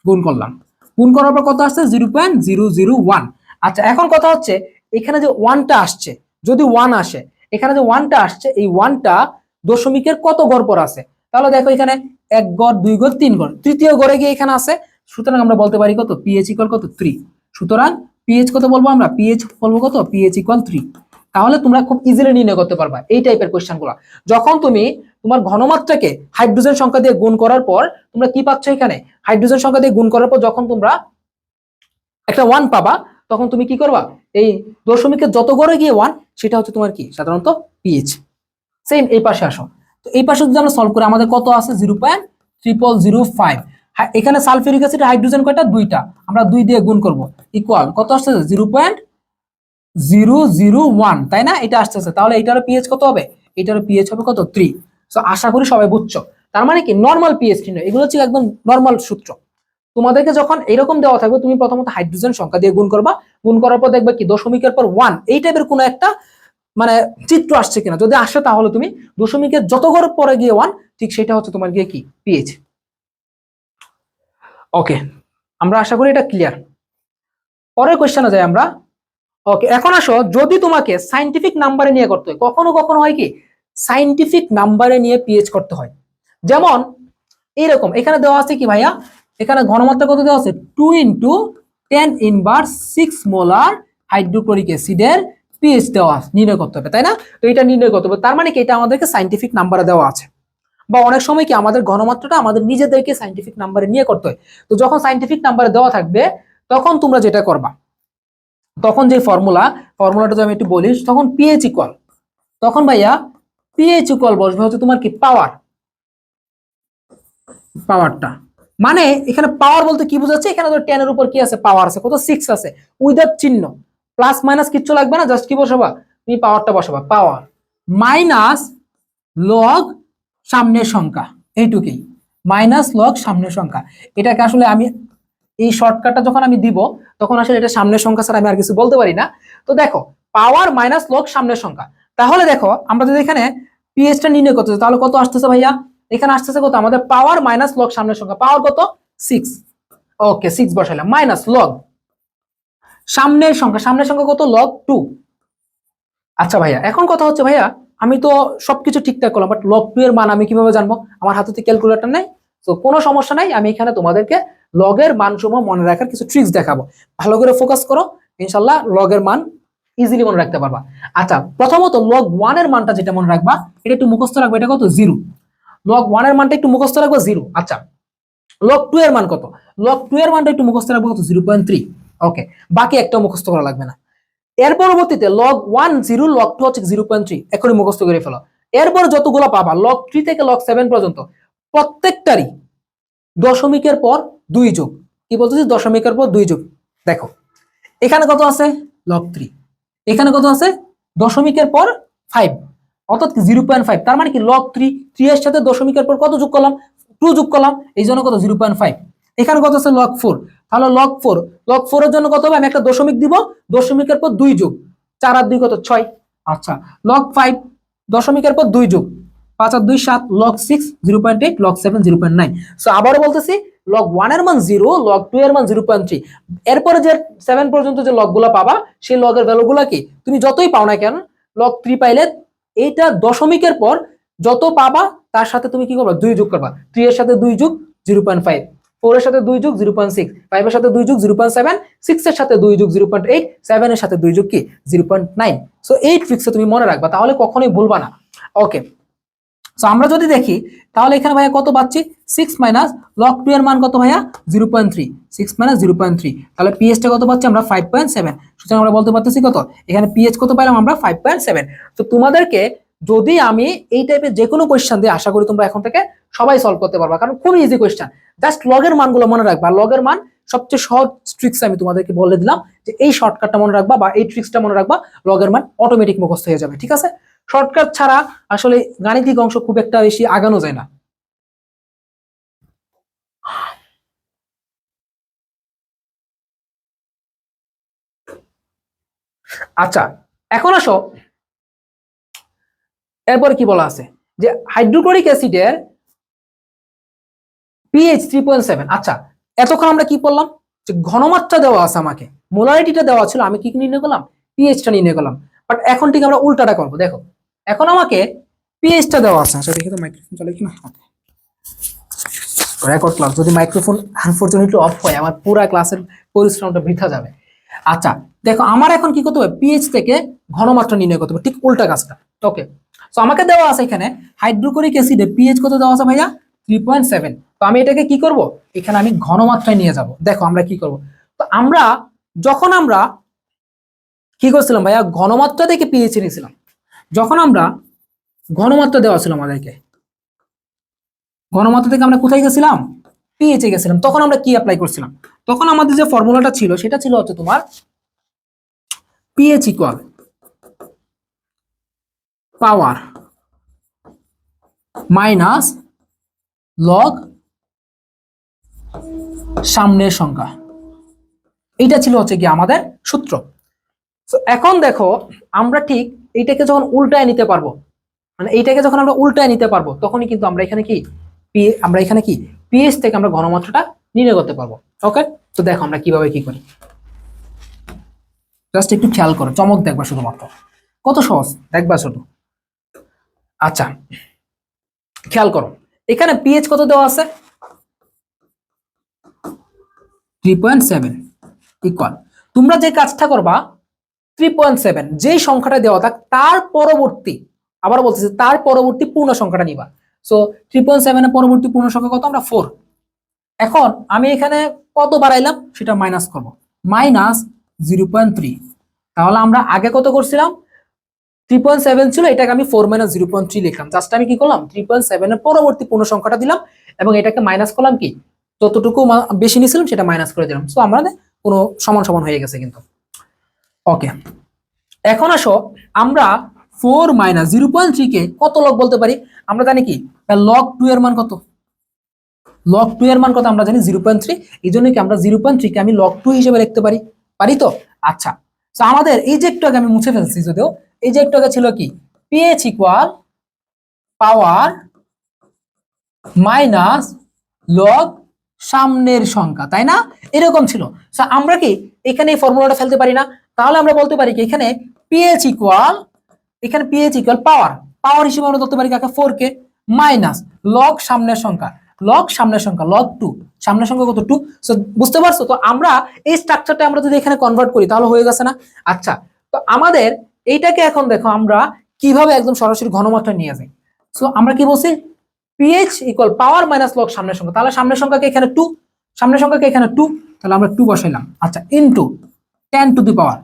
গুণ করলাম, গুণ করার পর কত আসছে 0.001। আচ্ছা এখন কথা হচ্ছে এখানে যে 1টা আসছে, যদি 1 আসে, এখানে যে 1টা আসছে এই 1টা দশমিকের কত গড় পর আছে, তাহলে দেখো এখানে 1 গড় 2 গড় 3 গড়, তৃতীয় গড়ে গিয়ে এখানে আছে। সুতরাং আমরা বলতে পারি কত পিএইচ ইকুয়াল কত 3। সুতরাং পিএইচ কত বলবো আমরা, পিএইচ বলবো কত পিএইচ ইকুয়াল 3। তাহলে তোমরা খুব ইজিলি নির্ণয় করতে পারবা এই টাইপের কোশ্চেনগুলো। যখন তুমি তোমার ঘনমাত্রাকে হাইড্রোজেন সংখ্যা দিয়ে গুণ করার পর তোমরা কি পাচ্ছ, এখানে হাইড্রোজেন সংখ্যা দিয়ে গুণ করার পর যখন তোমরা একটা 1 পাবা, তখন তুমি কি করবা, এই দশমিকের যত গড়ে গিয়ে 1 সেটা হচ্ছে তোমার কি সাধারণত পিএইচ। সেম এই পাশে আসো, তো এই পাশে যদি আমরা সলভ করি আমাদের কত আছে 0.0005। এখানে সালফিউরিক অ্যাসিড হাইড্রোজেন কয়টা, 2টা, আমরা 2 দিয়ে গুণ করব ইকুয়াল কত আসছে 0.001, তাই না, এটা আসতেছে। তাহলে এটার পিএইচ কত হবে, এটার পিএইচ হবে কত 3। সো আশা করি সবাই বুঝছো। তার মানে কি নরমাল পিএইচ নির্ণয়, এগুলো হচ্ছে একদম নরমাল সূত্র। তোমাদেরকে যখন এরকম দেওয়া থাকবে তুমি প্রথমত হাইড্রোজেন সংখ্যা দিয়ে গুণ করবা, গুণ করার পর দেখবে কি দশমিকের পর 1 এই টাইপের কোনো একটা মানে চিত্র আসছে কিনা, যদি আসে তাহলে তুমি দশমিকের যত ঘর পরে গিয়ে 1 ঠিক সেটা হচ্ছে তোমার গিয়ে কি পিএইচ। ওকে আমরা আশা করি এটা ক্লিয়ার। পরের কোশ্চেনে যাই আমরা। ওকে এখন আসো, যদি তোমাকে সাইন্টিফিক নাম্বারে নিয়ে করতে হয়, কখনো কখনো হয় কি সাইন্টিফিক নাম্বারে নিয়ে পিএইচ করতে হয়। যেমন এইরকম এখানে দেওয়া আছে কি ভাইয়া, এখানে ঘনমাত্রা কত দেওয়া আছে 2 × 10⁻⁶ মোলার হাইড্রোক্লোরিক অ্যাসিডের পিএইচ দেওয়া নির্ণয় করতে হবে, তাই না। তো এটা নির্ণয় করতে হবে, তার মানে কি এটা আমাদেরকে সাইন্টিফিক নাম্বারে দেওয়া আছে। বা অনেক সময় কি আমাদের ঘনমাত্রাটা আমাদের নিজেদেরকে সাইন্টিফিক নাম্বারে নিয়ে করতে হয়। তো যখন সাইন্টিফিক নাম্বারে দেওয়া থাকবে তখন তোমরা যেটা করবা, তখন যে ফর্মুলাটা যদি আমি একটু বলি, তখন পিএইচ ইকুয়াল, তখন ভাইয়া পিএইচ ইকুয়াল বসবে হচ্ছে তোমার কি পাওয়ারটা। মানে এখানে পাওয়ার বলতে কি বোঝাচ্ছে, এখানে তো 10 এর উপর কি আছে পাওয়ার আছে কত 6 আছে, উইদাউট চিহ্ন, প্লাস মাইনাস কিচ্ছু লাগবে না, জাস্ট কি বসাবা তুমি পাওয়ারটা বসাবা, পাওয়ার মাইনাস লগ সামনের সংখ্যা, এইটুকুই, মাইনাস লগ সামনের সংখ্যা। এটাকে আসলে আমি এই শর্টকাটটা যখন আমি দিব তখন আসলে এটা সামনের সংখ্যা ছাড়া আমি আর কিছু বলতে পারি না। তো দেখো পাওয়ার মাইনাস লগ সামনের সংখ্যা, তাহলে দেখো আমরা যদি এখানে পিএইচটা নির্ণয় করতে চাই তাহলে কত আসতেছে ভাইয়া, এখানে আসতেছে কত আমাদের পাওয়ার মাইনাস লগ সামনের সংখ্যা, পাওয়ার কত 6। ওকে 6 বসাইলাম, মাইনাস লগ সামনের সংখ্যা কত লগ 2। আচ্ছা ভাইয়া এখন কথা হচ্ছে ভাইয়া আমি তো সবকিছু ঠিকঠাক করলাম, বাট লগ 2 এর মান আমি কিভাবে জানবো, আমার হাতে তো ক্যালকুলেটর নাই। তো কোনো সমস্যা নাই, আমি এখানে তোমাদেরকে লগের মানসমূহ মনে রাখার কিছু ট্রিক্স দেখাবো, ভালো করে ফোকাস করো, ইনশাল্লাহ লগের মান ইজিলি মনে রাখতে পারবা। আচ্ছা প্রথমত লগ 1 এর মানটা যেটা মনে রাখবা, এটা একটু মুখস্থ রাখবে, এটা কত 0, লগ 1 এর মানটা একটু মুখস্থ রাখবো 0। আচ্ছা লগ 2 এর মান কত, লগ 2 এর মানটা একটু মুখস্থ রাখবো কত 0.3। ওকে বাকি একটাও মুখস্থ করা লাগবে না। এর পরবর্তীতে লগ 1 0, লগ 2 হচ্ছে 0.3, এখনই মুখস্থ করে ফেলো। এরপর যতগুলো পাবা লগ 3 থেকে লগ 7 পর্যন্ত প্রত্যেকটারই দশমিকের পর 2 যোগ, কি বলতেছি দশমিকের পর 2 যোগ। দেখো এখানে কত আছে লগ 3, এখানে কত আছে দশমিকের পর 5 অর্থাৎ 0.5, তার মানে কি লগ 3 এর সাথে দশমিকের পর কত যোগ করলাম 2 যোগ করলাম, এই জন্য কত 0.5। এখানে কত আছে লগ 4, তাহলে লগ 4 এর জন্য কত হবে, আমি একটা দশমিক দিব, দশমিকের পর 2 যোগ 4 আর 2 কত 6। আচ্ছা লগ 5 দশমিকের পর 2 যোগ 5 আর 2 7, লগ 6 0.8, লগ 7 0.9। সো আবারও বলতেছি লগ 1 এর মান 0, লগ 2 এর মান 0.3। এরপরে যে 7 পর্যন্ত যে লগগুলো পাবা সেই লগের ভ্যালুগুলো কি তুমি যতই পাও না কেন, লগ 3 পাইলে এইটা দশমিকের পর যত পাবা তার সাথে তুমি কি করবা 2 যোগ করবা। 3 এর সাথে 2 যোগ 0.5, 4 এর সাথে 2 যোগ 0.6, 5 এর সাথে 2 যোগ 0.7, 6 এর সাথে 2 যোগ 0.8, 7 এর সাথে 2 যোগ কি 0.9। সো এই ট্রিক্সে তুমি মনে রাখবা, তাহলে কখনোই ভুলবা না। ওকে, সো আমরা যদি দেখি তাহলে এখানে ভাইয়া কত পাচ্ছি, 6 মাইনাস লগ 2 এর মান কত ভাইয়া 0.3, 6 মাইনাস 0.3, তাহলে পিএইচ টা কত পাচ্ছি আমরা 5.7। সুতরাং আমরা বলতে পারতেছি কত, এখানে পিএইচ কত পাইলাম আমরা 5.7। তো তোমাদেরকে যদি আমি এই টাইপের যে কোনো কোয়েশ্চেন দিই, আশা করি তোমরা এখন থেকে সবাই সলভ করতে পারবা, কারণ খুবই ইজি কোয়েশ্চেন। জাস্ট লগের মানগুলো মনে রাখবা, লগের মান সবচেয়ে সহজ ট্রিক্স আমি তোমাদেরকে বলে দিলাম যে এই শর্টকাটটা মনে রাখবা বা এই ট্রিক্সটা মনে রাখবা, লগের মান অটোমেটিক মুখস্থ হয়ে যাবে। ঠিক আছে, শর্টকাট ছাড়া আসলে গাণিতিক অংশ খুব একটা বেশি আগানো যায় না। আচ্ছা এখন আসো, এরপরে কি বলা আছে যে হাইড্রোক্লোরিক অ্যাসিডের পিএইচ 3.7। আচ্ছা এতক্ষণ আমরা কি বললাম যে ঘনমাত্রা দেওয়া আছে, আমাকে মোলারিটিটা দেওয়া ছিল, আমি কি নির্ণয় করলাম, পিএইচটা নির্ণয় করলাম। বাট এখন ঠিক আমরা উল্টাটা করবো। দেখো এখন আমাকে পিএইচটা দেওয়া আছে। আচ্ছা দেখি তো মাইক্রোফোন চলে কিনা, রেকর্ড ক্লাস যদি মাইক্রোফোন আনফরচুনেটলি অফ হয় আমার পুরো ক্লাসের পরিশ্রমটা বৃথা যাবে। আচ্ছা দেখো আমার এখন কি করতে হবে, পিএইচ থেকে ঘনমাত্রা নির্ণয় করতে হবে, ঠিক উল্টা কাজটা। ওকে, তো আমাকে দেওয়া আছে এখানে হাইড্রোক্লোরিক অ্যাসিডে পিএইচ কত দেওয়া আছে ভাইয়া 3.7। তো আমি এটাকে কি করব, এখানে আমি ঘনমাত্রায় নিয়ে যাব। দেখো আমরা কি করব, তো আমরা যখন আমরা কি করছিলাম ভাইয়া, ঘনমাত্রা থেকে পিএইচ নিয়েছিলাম। যখন আমরা ঘনমাত্রা দেওয়া ছিল আমাদেরকে, ঘনমাত্রা থেকে আমরা কোথায় গেছিলাম, পিএইচ এ গেছিলাম। তখন আমরা কি অ্যাপ্লাই করছিলাম, তখন আমাদের যে ফর্মুলাটা ছিল সেটা ছিল হচ্ছে তোমার pH equal power minus log সামনের সংখ্যা। এইটা ছিল হচ্ছে কি আমাদের সূত্র। তো এখন দেখো আমরা ঠিক এইটাকে যখন উল্টায় নিতে পারবো, মানে এইটাকে যখন আমরা উল্টায় নিতে পারবো, তখনই কিন্তু আমরা এখানে কি পিএইচ থেকে আমরা ঘনমাত্রাটা নির্ণয় করতে পারবো। ওকে, তো দেখো আমরা কিভাবে কি করি, জাস্ট একটু খেয়াল করো, চমক দেখবা শুধুমাত্র, কত সহজ দেখবা শুধু। আচ্ছা খেয়াল করো, এখানে পিএইচ কত দেওয়া আছে 3.7 ইকুয়াল, তোমরা যে কাজটা করবা 3.7 যেই সংখ্যাটা দেওয়া থাক তার পরবর্তী, আবার বলতেছি তার পরবর্তী পূর্ণ সংখ্যাটা নিবা। সো 3.7 এর পরবর্তী পূর্ণ সংখ্যা কত, আমরা 4। এখন আমি এখানে কত বাড়াইলাম সেটা মাইনাস করব, মাইনাস 0.3। তাহলে আমরা আগে কত করছিলাম 3.7 ছিল, এটাকে আমি 4 মাইনাস 0.3 লিখলাম। জাস্ট আমি কি করলাম 3.7 এর পরবর্তী পূর্ণ সংখ্যাটা দিলাম এবং এটাকে মাইনাস করলাম, কি যতটুকু বেশি নিয়েছিলাম সেটা মাইনাস করে দিলাম। সো আমাদের কোনো সমান সমান হয়ে গেছে কিন্তু। ওকে, এখন আসো আমরা 4 মাইনাস 0.3 কে কত লগ বলতে পারি, আমরা জানি কি লগ 2 এর মান কত, লগ 2 এর মান কত আমরা জানি 0.3। এই জন্য কি আমরা 0.3 কে আমি লগ 2 হিসেবে লিখতে পারি, পারি তো। আচ্ছা তো আমাদের এই যে একটু আগে আমি মুছে ফেলছি যদিও, এই যে একটু আগে ছিল কি pH equal power minus log সামনের সংখ্যা, তাই না, এরকম ছিল। সো আমরা কি এখানে এই ফর্মুলাটা ফেলতে পারি না, তাহলে আমরা বলতে পারি কি এখানে পিএইচ ইকুয়াল, এখানে পিএইচ ইকুয়াল পাওয়ার, পাওয়ার হিসেবে আমরা ধরতে পারি কাকে 4 কে, মাইনাস লগ সামনের সংখ্যা, লগ সামনের সংখ্যা লগ 2, সামনের সংখ্যা কত 2। সো বুঝতে পারছো তো, আমরা এই স্ট্রাকচারটা আমরা যদি এখানে কনভার্ট করি তাহলে হয়ে গেছে না। আচ্ছা তো আমাদের এইটাকে এখন দেখো আমরা কিভাবে একদম সরাসরি ঘনমাত্রা নিয়ে যাই। সো আমরা কি বলছি pH equal power minus log সামনের সংখ্যা, তাহলে সামনের সংখ্যাকে এখানে 2, সামনের সংখ্যাকে এখানে 2, তাহলে আমরা 2 বসাইলাম। আচ্ছা ইনটু 10 টু দি পাওয়ার,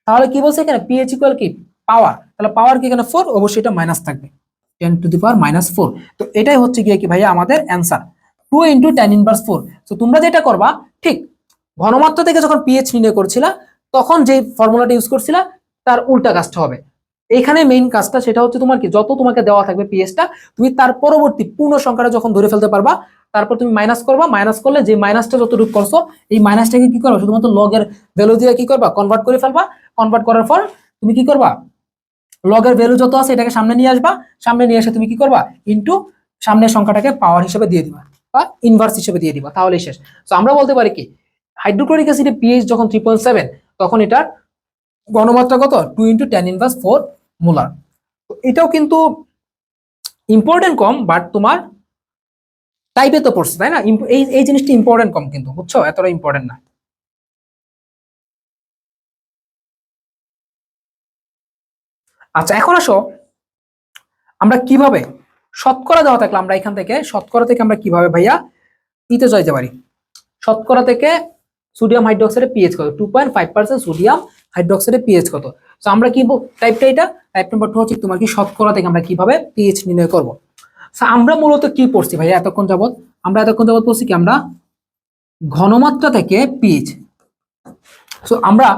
তাহলে কি বলছে এখানে পিএইচ ইকুয়াল কি পাওয়ার, তাহলে পাওয়ার কি এখানে 4, অবশ্যই এটা মাইনাস থাকবে 10 টু দি পাওয়ার মাইনাস 4। তো এটাই হচ্ছে গিয়ে কি ভাইয়া আমাদের অ্যান্সার 2 ইনটু 10 ইনভার্স 4। তো তোমরা যেটা করবা ঠিক ঘনমাত্রা থেকে যখন পিএইচ নির্ণয় করছিলা তখন যে ফর্মুলাটা ইউজ করছিলা তার উল্টা কাজটা হবে। এখানে মেইন কাজটা সেটা হচ্ছে তোমার কি যত তোমাকে দেওয়া থাকবে পিএইচটা, তুমি তার পরবর্তী পূর্ণ সংখ্যাটা যখন ধরে ফেলতে পারবা তারপর তুমি মাইনাস করবা, মাইনাস করলে যে মাইনাসটা যতটুকু করছো এই মাইনাসটাকে কি করবা শুধুমাত্র লগের ভ্যালু দিয়ে কি করবা কনভার্ট করে ফেলবা। কনভার্ট করার পর তুমি কি করবা লগের ভ্যালু যত আছে এটাকে সামনে নিয়ে আসবা, সামনে নিয়ে এসে তুমি কি করবা ইনটু সামনের সংখ্যাটাকে পাওয়ার হিসেবে দিয়ে দিবা বা ইনভার্স হিসেবে দিয়ে দিবা, তাহলেই শেষ। তো আমরা বলতে পারি কি হাইড্রোক্লোরিক অ্যাসিডের পিএইচ যখন 3.7 তখন এটার ঘনমাত্রা কত 2 × 10⁻⁴ মোলার। তো এটাও কিন্তু ইম্পর্টেন্ট কম, বাট তোমার টাইপে তো পড়ছে তাই না, এই এই জিনিসটা ইম্পর্টেন্ট কম কিন্তু, বুঝছো, এতটা ইম্পর্টেন্ট না। আচ্ছা এখন আসো আমরা কিভাবে শতকরা দেওয়া থাকলে আমরা এখান থেকে শতকরা থেকে আমরা কিভাবে ভাইয়া ইতে যাইতে পারি। শতকরা থেকে সোডিয়াম হাইড্রোক্সাইডের পিএইচ কত 2.5% সোডিয়াম হাইড্রোক্সাইডের পিএইচ কত। তো আমরা কি টাইপটা এটা টাইপ নাম্বার 2 হচ্ছে তোমার কি শতকরা থেকে আমরা কিভাবে পিএইচ নির্ণয় করব। তো আমরা মূলত কি পড়ছি ভাইয়া এতক্ষণ যাবত পড়ছি কি আমরা ঘনমাত্রা থেকে পিএইচ। সো আমরা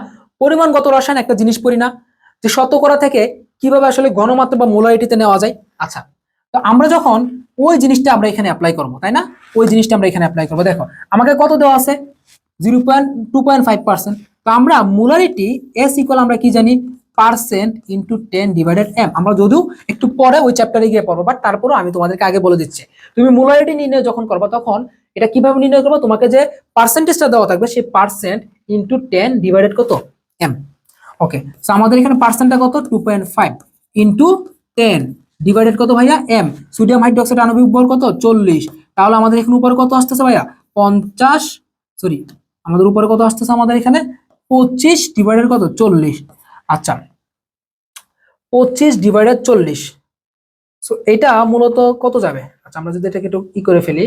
পরিমাণগত রসায়ন একটা জিনিস পড়ি না যে শতকরা থেকে কিভাবে আসলে ঘনমাত্রা বা মোলারিটিতে নেওয়া যায়। আচ্ছা তো আমরা যখন ওই জিনিসটা আমরা এখানে অ্যাপ্লাই করব তাই না, ওই জিনিসটা আমরা এখানে অ্যাপ্লাই করব। দেখো আমাকে কত দেওয়া আছে 2.5%। তো আমরা মোলারিটি এস ইকুয়াল আমরা কি জানি পার্সেন্ট ইন্টু 10/m। আমরা যদিও একটু পরে ওই চ্যাপ্টারে গিয়ে পড়বো, বাট তারপরও আমি তোমাদেরকে আগে বলে দিচ্ছি তুমি মোলারিটি নির্ণয় যখন করবা তখন এটা কিভাবে নির্ণয় করবো, তোমাকে যে পার্সেন্টেজটা দেওয়া থাকবে সেই পার্সেন্ট ইন্টু 10 কত m। ওকে সো আমাদের এখানে পার্সেন্টটা কত 2.5 ইন্টু 10 কত ভাইয়া m। সোডিয়াম হাইড্রোক্সাইড আণবিক বল কত 40। তাহলে আমাদের এখানে উপরে কত আসতেছে ভাইয়া 50, সরি আমাদের উপরে কত আসতেছে আমাদের এখানে 25 কত 40। আচ্ছা 25/40। সো এটা মূলত কত যাবে, আচ্ছা আমরা যদি এটাকে একটু করে ফেলি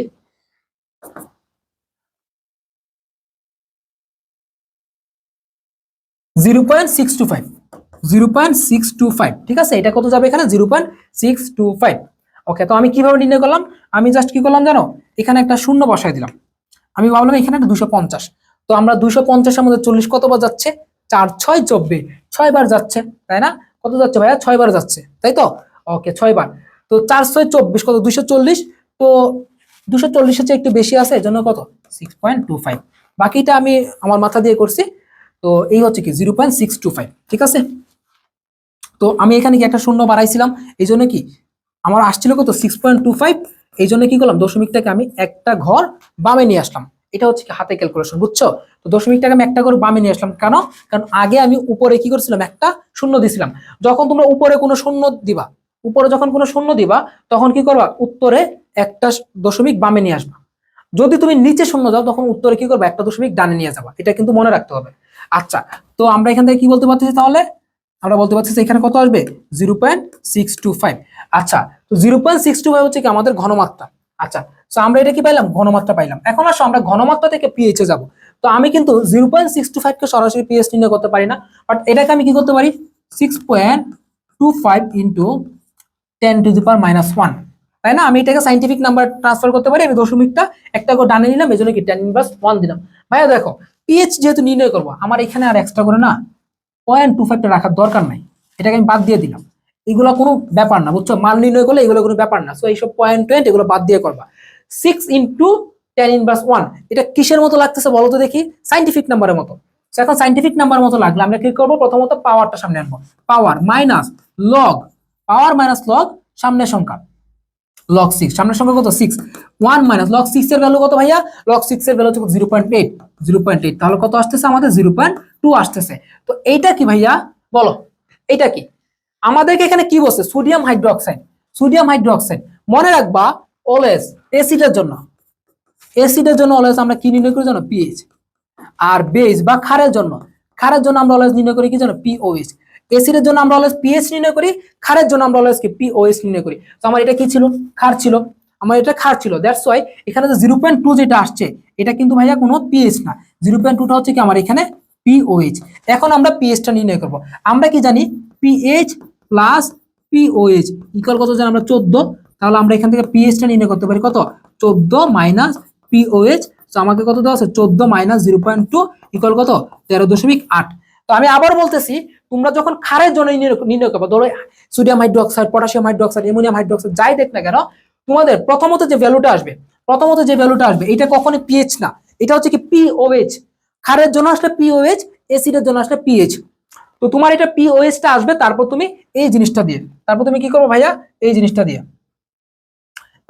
0.625, ঠিক আছে, এটা কত যাবে এখানে 0.625। ওকে তো আমি কিভাবে নির্ণয় করলাম, আমি জাস্ট কি করলাম জানো এখানে একটা শূন্য বসাই দিলাম, আমি ভাবলাম এখানে একটা 250। তো আমরা 250-এর মধ্যে 40 কতবার যাচ্ছে 4 6 24, 6 বার যাচ্ছে তাই না, কত যাচ্ছে ভাইয়া 6 বার যাচ্ছে তাই তো। ওকে 6 বার, তো 4 6 24 কত 240। তো 240-এর চেয়ে একটু বেশি আছে এজন্য কত 6.25। বাকিটা আমি আমার মাথা দিয়ে করছি। তো এই হচ্ছে কি 0.625, ঠিক আছে। তো আমি এখানে কি একটা শূন্য বাড়াইছিলাম এই জন্য কি আমার আসছিল কত 6.25। এই জন্য কি করলাম দশমিকটাকে আমি একটা ঘর বামে নিয়ে আসলাম, এটা হচ্ছে কি হাতে ক্যালকুলেশন, বুঝছো। তো দশমিকটাকে আমি একটা ঘর বামে নিয়ে আসলাম কেন, কারণ আগে আমি উপরে কি করছিলাম একটা শূন্য দিছিলাম। যখন তোমরা উপরে কোনো শূন্য দিবা, উপরে যখন কোনো শূন্য দিবা তখন কি করবা উত্তরে একটা দশমিক বামে নিয়ে আসবা। যদি তুমি নিচে শূন্য যাও তখন উত্তরে কি করবে একটা দশমিক ডানে নিয়ে যাবা, এটা কিন্তু মনে রাখতে হবে। আচ্ছা তো আমরা এখান থেকে কি বলতে পারতেছি, তাহলে আমরা বলতে পারছি এখানে কত আসবে 0.625। আচ্ছা তো 0.625 হচ্ছে কি আমাদের ঘনমাত্রা। আচ্ছা তো আমরা এটা কি পাইলাম ঘনমাত্রা পাইলাম। এখন আসো আমরা ঘনমাত্রা থেকে পিএইচ এ যাব। তো আমি কিন্তু 0.625 কে সরাসরি পিএইচ নির্ণয় করতে পারি না, বাট এটাকে আমি কি করতে পারি 6.25 ইন্টু 10⁻⁻1, তাই না। আমি এটাকে সাইন্টিফিক নাম্বার ট্রান্সফার করতে পারি, আমি দশমিকটা একটা করে ডানে নিলাম এজন্য কি 10⁻1 দিলাম। ভাইয়া দেখো পিএইচ যেহেতু নির্ণয় করবো আমার এখানে আর এক্সট্রা করে না 0.25টা রাখার দরকার নাই, এটাকে আমি বাদ দিয়ে দিলাম। এগুলো কোনো ব্যাপার না, বুঝছো, মান নির্ণয় করলে এগুলো কোনো ব্যাপার না। সো এইসব পয়েন্ট এগুলো বাদ দিয়ে করবা। 6 ইন্টু 10⁻1 এটা কিসের মতো লাগতেছে বলো তো দেখি, সাইন্টিফিক নাম্বারের মতো। এখন সাইন্টিফিক নাম্বার মতো লাগলে আমরা কি করবো প্রথমত পাওয়ারটা সামনে আনবো, power minus log, power minus log সামনের সংখ্যা লগ 6, সামনের সংখ্যা কত 6, 1 মাইনাস লগ 6 এর ভ্যালু কত ভাইয়া, লগ 6 এর ভ্যালু হচ্ছে 0.8, তাহলে কত আসতেছে আমাদের 0.2 আসতেছে। তো এইটা কি ভাইয়া বলো, এইটা কি আমাদেরকে এখানে কি বলছে সোডিয়াম হাইড্রোক্সাইড। সোডিয়াম হাইড্রোক্সাইড মনে রাখবা অলওয়েজ অ্যাসিডের জন্য অলওয়েজ আমরা কি নির্ণয় করি জানো পিএইচ। আর বেস বা ক্ষারের জন্য আমরা অলওয়েজ নির্ণয় করি কি জানো পিওএইচ। অ্যাসিডের জন্য আমরা অলওয়েজ পিএইচ নির্ণয় করি, ক্ষারের জন্য আমরা অলওয়েজ কি পিওএইচ নির্ণয় করি। তো আমার এটা কি ছিল ক্ষার ছিল, আমার এটা ক্ষার ছিল, দ্যাটস ওয়াই এখানে যে 0.2 যেটা আসছে এটা কিন্তু ভাইয়া কোনো পিএইচ না, 0.2টা হচ্ছে কি আমার এখানে পিওএইচ। এখন আমরা পিএইচটা নির্ণয় করব। আমরা কি জানি পিএইচ প্লাস পিওএইচ ইকুয়াল কত জানি আমরা 14। তাহলে আমরা এখান থেকে পিএইচটা নির্ণয় করতে পারি কত 14 মাইনাস পিওএইচ। তো আমাকে কত দেওয়া আছে 14 মাইনাস 0.2 ইকুয়াল কত 13.8। তো আমি আবার বলতেছি তোমরা যখন ক্ষারের জন্য নির্ণয় করবে, ধরো sodium hydroxide, potassium hydroxide, ammonium hydroxide যাই দেখ না কেন, তোমাদের প্রথমত যে ভ্যালুটা আসবে প্রথমত যে ভ্যালুটা আসবে এটা কখনোই পিএইচ না, এটা হচ্ছে কি পিওএইচ। ক্ষারের জন্য আসলে পিওএইচ, অ্যাসিডের জন্য আসলে পিএইচ। তো তোমার এটা পিওএইচটা আসবে, তারপর তুমি এই জিনিসটা দিয়ে, তারপর তুমি কি করবে ভাইয়া, এই জিনিসটা দিয়ে,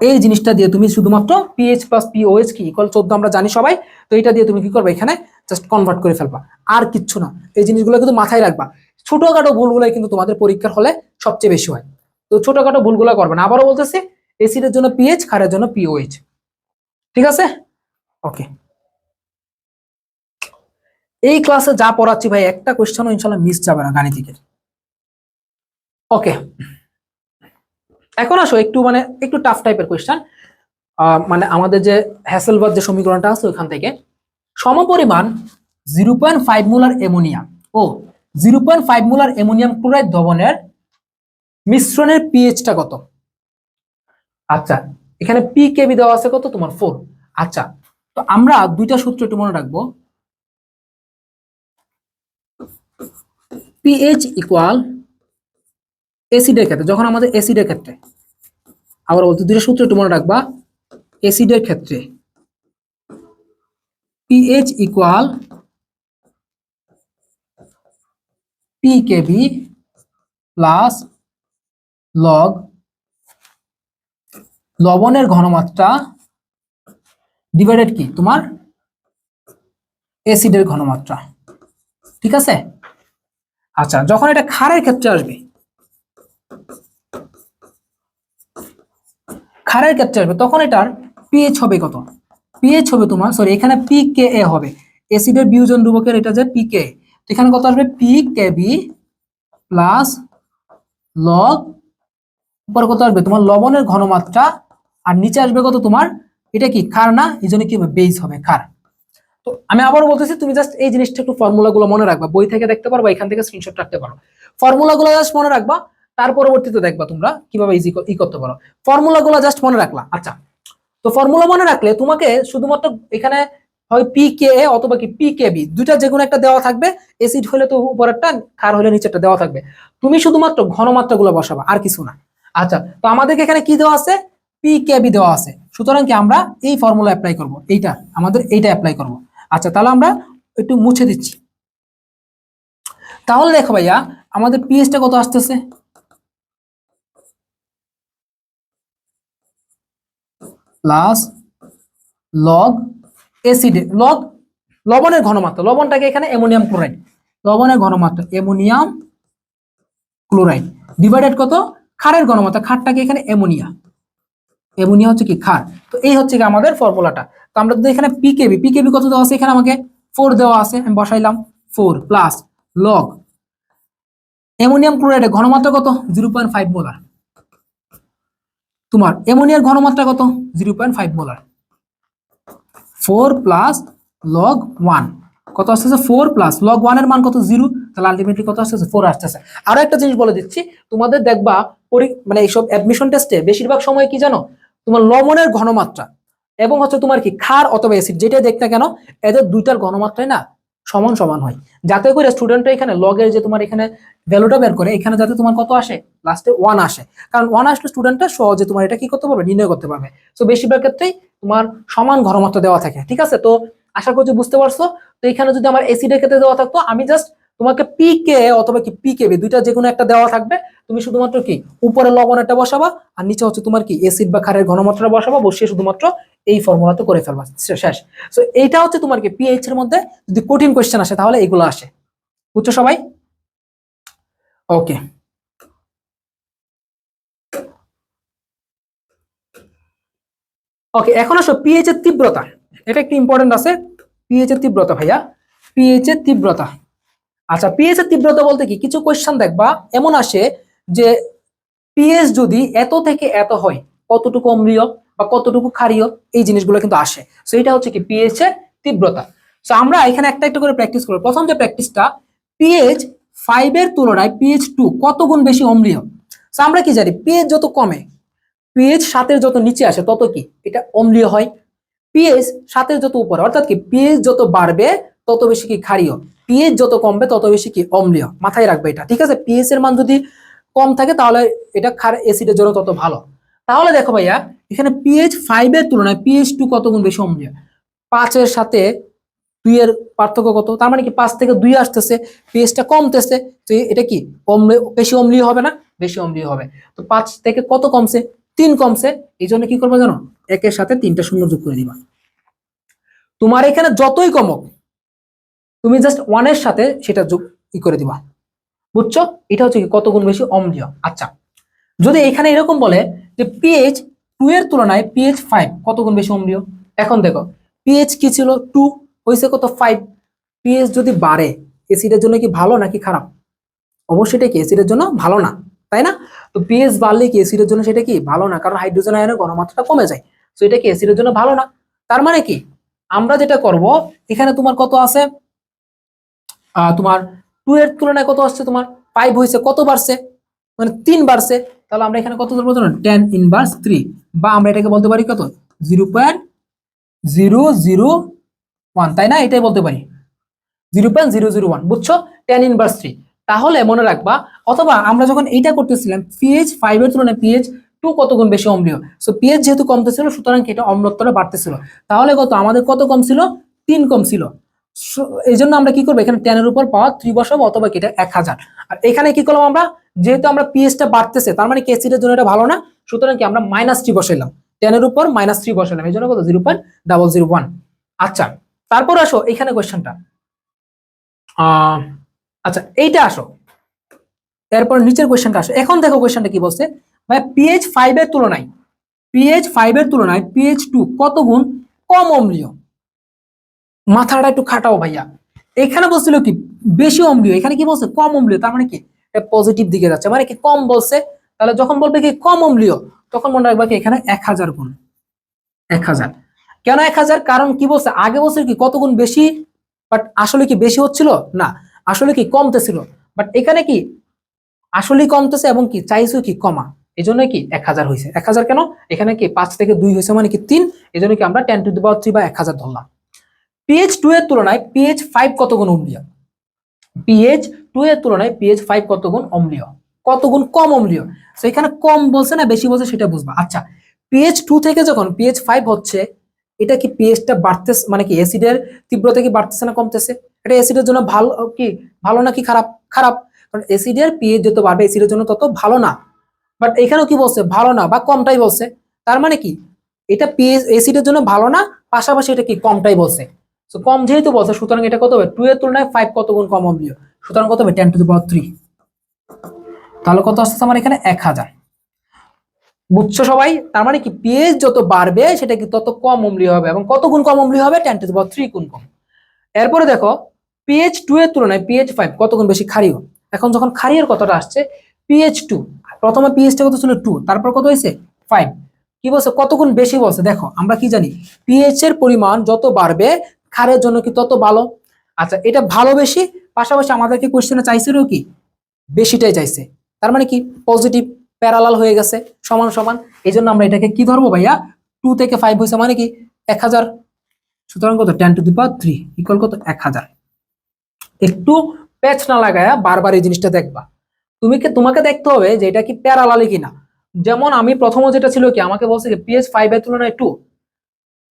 এই জিনিসটা দিয়ে তুমি শুধুমাত্র পিএইচ প্লাস পিওএইচ কি ইকুয়াল 14 আমরা জানি সবাই। তো এটা দিয়ে তুমি কি করবে, এখানে জাস্ট কনভার্ট করে ফেলবা, আর কিচ্ছু না। এই জিনিসগুলো কিন্তু মাথায় রাখবা, ছোটখাটো ভুলগুলাই কিন্তু তোমাদের পরীক্ষার হলে সবচেয়ে বেশি হয়। তো ছোটখাটো ভুলগুলো করবে না। আবারও বলতেছি, অ্যাসিডের জন্য পিএইচ, ক্ষারের জন্য পিওএইচ। ঠিক আছে, ওকে। এই ক্লাসে যা পড়াচ্ছি ভাই, একটা কোশ্চেনও ইনশাআল্লাহ মিস যাবে না গাণিতিকের। ওকে, এখন আসো একটু মানে একটু টাফ টাইপের কোশ্চেন। মানে আমাদের যে হ্যাসেলবার্গ যে সমীকরণটা আছে ওখান থেকে, সমপরিমাণ 0.5 মোলার অ্যামোনিয়া ও 0.5 মোলার অ্যামোনিয়াম ক্লোরাইড দ্রবণের মিশ্রণের পিএইচটা কত? আচ্ছা, এখানে পি কেবি দেওয়া আছে কত তোমার 4। আচ্ছা, তো আমরা দুইটা সূত্র একটু মনে রাখবো। পিএইচ ইকুয়াল অ্যাসিডের ক্ষেত্রে, যখন আমাদের অ্যাসিডের ক্ষেত্রে, আবার বলতে দুইটা সূত্র একটু মনে রাখবা। অ্যাসিডের ক্ষেত্রে পিএইচ ইকুয়াল পি কেবি প্লাস লগ লবণের ঘনমাত্রা ডিভাইডেড কি তোমার অ্যাসিডের ঘনমাত্রা। ঠিক আছে। আচ্ছা, যখন এটা ক্ষারের ক্ষেত্রে আসবে, ক্ষারের ক্ষেত্রে আসবে তখন এটার পিএইচ হবে কত? পিএইচ হবে তোমার, সরি এখানে পি কে এ হবে, অ্যাসিডের বিয়োজন ধ্রুবকের এটা যে পি কে, তো এখানে কত আসবে P K B plus log, উপরে কত আসবে তোমার লবণের ঘনমাত্রা, আর নিচে আসবে কত তোমার, এটা কি ক্ষার না, এই জন্য কি হবে বেস হবে ক্ষার। তো আমি আবার বলতেছি, তুমি জাস্ট এই জিনিসটা একটু ফর্মুলাগুলো মনে রাখবা, বই থেকে দেখতে পারো, এখান থেকে স্ক্রিনশট রাখতে পারো। ফর্মুলাগুলো জাস্ট মনে রাখবা, তার পরবর্তীতে দেখবা তোমরা কিভাবে ইজি করতে পারো। ফর্মুলাগুলো জাস্ট মনে রাখলা। আচ্ছা, তো ফর্মুলা মনে রাখলে তোমাকে শুধুমাত্র এখানে হয় পি কে এ অথবা কি পি কে বি, দুইটা যে কোনো একটা দেওয়া থাকবে। অ্যাসিড হলে তো উপরেরটা, ক্ষার হলে নিচেরটা দেওয়া থাকবে। তুমি শুধুমাত্র ঘনমাত্রাগুলো বসাবা, আর কিছু না। আচ্ছা, তো আমাদেরকে এখানে কি দেওয়া আছে, পি কে বি দেওয়া আছে, সুতরাং কি আমরা এই ফর্মুলা অ্যাপ্লাই করব, এইটা আমাদের এইটা অ্যাপ্লাই করব। আচ্ছা, তাহলে আমরা একটু মুছে দিচ্ছি। তাহলে দেখো ভাইয়া, আমাদের পিএইচটা কত আসতেছে, প্লাস লগ অ্যাসিড লগ লবণের ঘনমাত্রা, লবণটাকে এখানে অ্যামোনিয়াম ক্লোরাইড, লবণের ঘনমাত্রা অ্যামোনিয়াম ক্লোরাইড ডিভাইডেড কত ক্ষারের ঘনমাত্রা, ক্ষারটাকে এখানে অ্যামোনিয়া, অ্যামোনিয়া হচ্ছে কি ক্ষার। তো এই হচ্ছে কি আমাদের ফর্মুলাটা। তো আমরা যদি এখানে পিকেবি, পিকেবি কত দেওয়া আছে, এখানে আমাকে 4 দেওয়া আছে, আমি বসাইলাম 4 প্লাস লগ অ্যামোনিয়াম ক্লোরাইডের ঘনমাত্রা কত 0.5 মোলার, তোমার অ্যামোনিয়ার ঘনমাত্রা কত 0.5 মোলার, 4 প্লাস লগ 1 কত আসতেছে 4 প্লাস লগ 1 এর মান কত 0, তাহলে আলটিমেটলি কত আসতেছে 4 আসতেছে। আরো একটা জিনিস বলে দিচ্ছি, তোমাদের দেখবা মানে এইসব অ্যাডমিশন টেস্টে বেশিরভাগ সময় কি জানো, তোমার লবণের ঘনমাত্রা এবং হচ্ছে তোমার কি ক্ষার অথবা অ্যাসিড, যেটা দেখতে কেন, এদের দুইটার ঘনমাত্রাই না সমান সমান হয়, যাতে করে স্টুডেন্টরা এখানে লগের যে তোমার এখানে ভ্যালুটা বের করে, এখানে যাতে তোমার কত আসে লাস্টে 1 আসে, কারণ 1 আসলে স্টুডেন্টরা সহজে তোমার এটা কি করতে পারবে, নির্ণয় করতে পারবে। তো বেশিরভাগ ক্ষেত্রেই তোমার সমান ঘনমাত্রা দেওয়া থাকে। ঠিক আছে, তো আশা করছি বুঝতে পারছো। তো এখানে যদি আমার অ্যাসিডের ক্ষেত্রে দেওয়া থাকতো, আমি জাস্ট তোমাকে পি কে অথবা কি পি কেবি দুইটা যে কোনো একটা দেওয়া থাকবে, তুমি শুধুমাত্র কি উপরে লবণ একটা বসাবা, আর নিচে হচ্ছে তোমার কি অ্যাসিড বা ক্ষারের ঘনমাত্রা বসাবা, বসিয়ে শুধুমাত্র এই ফর্মুলাতে করে ফেলবা, শেষ। সো এইটা হচ্ছে তোমার কি পিএইচ এর মধ্যে যদি কঠিন কোশ্চেন আসে তাহলে এগুলো আসে, বুঝছো সবাই? ওকে, ওকে, এখন আসো পিএইচ এর তীব্রতা, এটা একটু ইম্পর্টেন্ট আছে। পিএইচ এর তীব্রতা ভাইয়া, পিএইচ এর তীব্রতা। আচ্ছা, পিএইচ এর তীব্রতা বলতে কি, কিছু কোশ্চেন দেখবা এমন আসে যে পিএইচ যদি এত থেকে এত হয়, কতটুকু অম্লীয় বা কতটুকু ক্ষারীয়, এই জিনিসগুলো কিন্তু আসে। সো এটা হচ্ছে কি পিএইচ এর তীব্রতা। সো আমরা এখানে একটা একটা করে প্র্যাকটিস করব। প্রথম যে প্র্যাকটিসটা, পিএইচ 5 এর তুলনায় পিএইচ 2 কত গুণ বেশি অম্লীয়। সো আমরা কি জানি, পিএইচ যত কমে, পিএইচ 7 এর যত নিচে আসে তত কি এটা অম্লীয় হয়। পিএইচ 7 এর যত উপরে, অর্থাৎ কি পিএইচ যত বাড়বে তত বেশি কি ক্ষারীয়, পিএইচ যত কমবে তত বেশি কি অম্লীয়। মাথায় রাখবে এটা, ঠিক আছে? পিএইচ এর মান যদি কম থাকে তাহলে এটা ক্ষার অ্যাসিডের জন্য তত ভালো। তাহলে দেখো ভাইয়া, এখানে pH 5 এর তুলনায় pH 2 কত গুণ বেশি অম্লীয়? 5 এর সাথে 2 এর পার্থক্য কত? তার মানে কি 5 থেকে 2 আসতেছে, pH-টা কমতেছে, তো এটা কি বেশি অম্লীয় হবে না? বেশি অম্লীয় হবে। তো 5 থেকে কত কমছে? 3 কমছে। এই জন্য কি করবে জানো, 1 এর সাথে 3টা শূন্য যোগ করে দিবা। তোমার এখানে যতই কমক তুমি জাস্ট 1 এর সাথে সেটা যোগ করে দিবা। বুঝছো? এটা হচ্ছে কি কত গুণ বেশি অম্লীয়। আচ্ছা, যদি এখানে এরকম বলে যে pH 2 এর তুলনায় pH 5 কত গুণ বেশি অম্লীয়, এখন দেখো pH কি ছিল 2, হইছে কত 5। pH যদি বাড়ে অ্যাসিডের জন্য কি ভালো নাকি খারাপ? অবশ্যই এটা কি অ্যাসিডের জন্য ভালো না, তাই না? তো pH বাড়লে কি অ্যাসিডের জন্য সেটা কি ভালো না, কারণ হাইড্রোজেন আয়নের ঘনমাত্রাটা কমে যায়। তো এটা কি অ্যাসিডের জন্য ভালো না। তার মানে কি আমরা যেটা করব, এখানে তোমার কত আছে, তোমার 2 এর তুলনায় কত আসছে, তোমার 5 হইছে, কত বাড়ছে, মানে 3 বাড়ছে। তাহলে আমরা এখানে কত ধরবো জানো, tan ইনভার্স 3, বা আমরা এটাকে বলতে পারি কত 0.001, তাই না? এটাই বলতে পারি 0.001। বুঝছো? tan inverse 3। তাহলে মনে রাখবা, অথবা আমরা যখন এইটা করতেছিলাম pH 5 এর তুলনায় pH 2 কত গুণ বেশি অম্লীয়, সো pH যেহেতু কমতেছিল সুতরাং এটা অম্লত্বটা বাড়তেছিল। তাহলে কত আমাদের কত কম ছিল, 3 কম ছিল। এই জন্য আমরা কি করবো, এখানে tan এর উপর পাওয়ার 3 বসাবো, অথবা কি এটা 1000। আর এখানে কি করলাম আমরা, যেহেতু আমরা pH-টা বাড়তেছে তার মানে অ্যাসিডের জন্য এটা ভালো না, সুতরাং কি আমরা -3 বসাইলাম, tan এর উপর -3 বসাইলাম, এই জন্য কত 0.001। আচ্ছা, তারপর আসো এখানে কোশ্চেনটা, আচ্ছা এইটা আসো, এরপর নিচের কোশ্চেনটা আসো। এখন দেখো কোশ্চেনটা কি বলছে, ভাই pH 5 এর তুলনায় pH 2 কত গুণ কম অম্লীয়। মাথাটা একটু খাটাও ভাইয়া। এখানে বলছিল কি বেশি অম্লীয়, এখানে কি বলছে কম অম্লীয়, তার মানে কি পজিটিভ দিকে যাচ্ছে, মানে কি কম বলছে। তাহলে যখন বলবে কি কম অম্লীয়, তখন মনে রাখবা কি এখানে 1000 গুণ, 1000। কেন 1000? কারণ কি বলছে, আগে বলছে কি কত গুণ বেশি, বাট আসলে কি বেশি হচ্ছিল না, আসলে কি কমতেছিল, বাট এখানে কি আসলেই কমতেছে এবং কি চাইছো কি কমা, এই জন্য কি 1000 হয়েছে। 1000 কেন, এখানে কি 5 থেকে 2 হয়েছে মানে কি 3, এই জন্য কি আমরা 10⁻³ বা 1000 ধরলাম। pH 2 এর তুলনায় pH 5 কত গুণ অম্লীয়, pH 2 এর তুলনায় pH 5 কত গুণ অম্লীয়, কত গুণ কম অম্লীয়। তো এখানে কম বলছে না বেশি বলছে সেটা বুঝবা। আচ্ছা, pH 2 থেকে যখন pH 5 হচ্ছে, এটা কি pH-টা বাড়তেছে, মানে কি অ্যাসিডের তীব্রতা কি বাড়তেছে না কমতেছে? এটা অ্যাসিডের জন্য ভালো কি, ভালো নাকি খারাপ? খারাপ, কারণ অ্যাসিডের pH যত বাড়বে অ্যাসিডের জন্য তত ভালো না। বাট এখানেও কি বলছে, ভালো না বা কমটাই বলছে। তার মানে কি এটা pH অ্যাসিডের জন্য ভালো না, পাশাপাশি এটা কি কমটাই বলছে। সো কম যেহেতু বলছে, সুতরাং এটা কত হবে, 2 এর তুলনায় 5 কত গুণ কম অম্লীয়, সুতরাং কত হবে 10⁻³। তাহলে কত আসছে আমার এখানে 1000। বুঝছো সবাই? তার মানে কি pH যত বাড়বে সেটা কি তত কম অম্লীয় হবে, এবং কত গুণ কম অম্লীয় হবে, 10⁻³ গুণ কম। এরপরে দেখো pH 2 এর তুলনায় pH 5 কত গুণ বেশি ক্ষারীয়। এখন যখন ক্ষারীয়ের কথাটা আসছে, pH 2, প্রথমে pH-টা কত ছিল 2, তারপর কত হয়েছে 5, কি বলছে কত গুণ বেশি বলছে। দেখো আমরা কি জানি, pH এর পরিমাণ যত বাড়বে ক্ষারের জন্য কি তত ভালো। আচ্ছা, এটা ভালো বেশি, পাশাপাশি আমাদেরকে কোশ্চেনে চাইছিল কি বেশিটাই চাইছে, তার মানে কি পজিটিভ, প্যারালাল হয়ে গেছে, সমান সমান। এই জন্য আমরা এটাকে কি ধরবো ভাইয়া, 2 থেকে 5 হয়েছে মানে কি 1000, সুতরাং কত 10⁻³ ইকুয়াল কত 1000। একটু প্যাচ না লাগায়া বারবার এই জিনিসটা দেখবা, তোমাকে দেখতে হবে যে এটা কি প্যারালালি কিনা। যেমন আমি প্রথমে যেটা ছিল কি, আমাকে বলছে যে pH 5 এর তুলনায় 2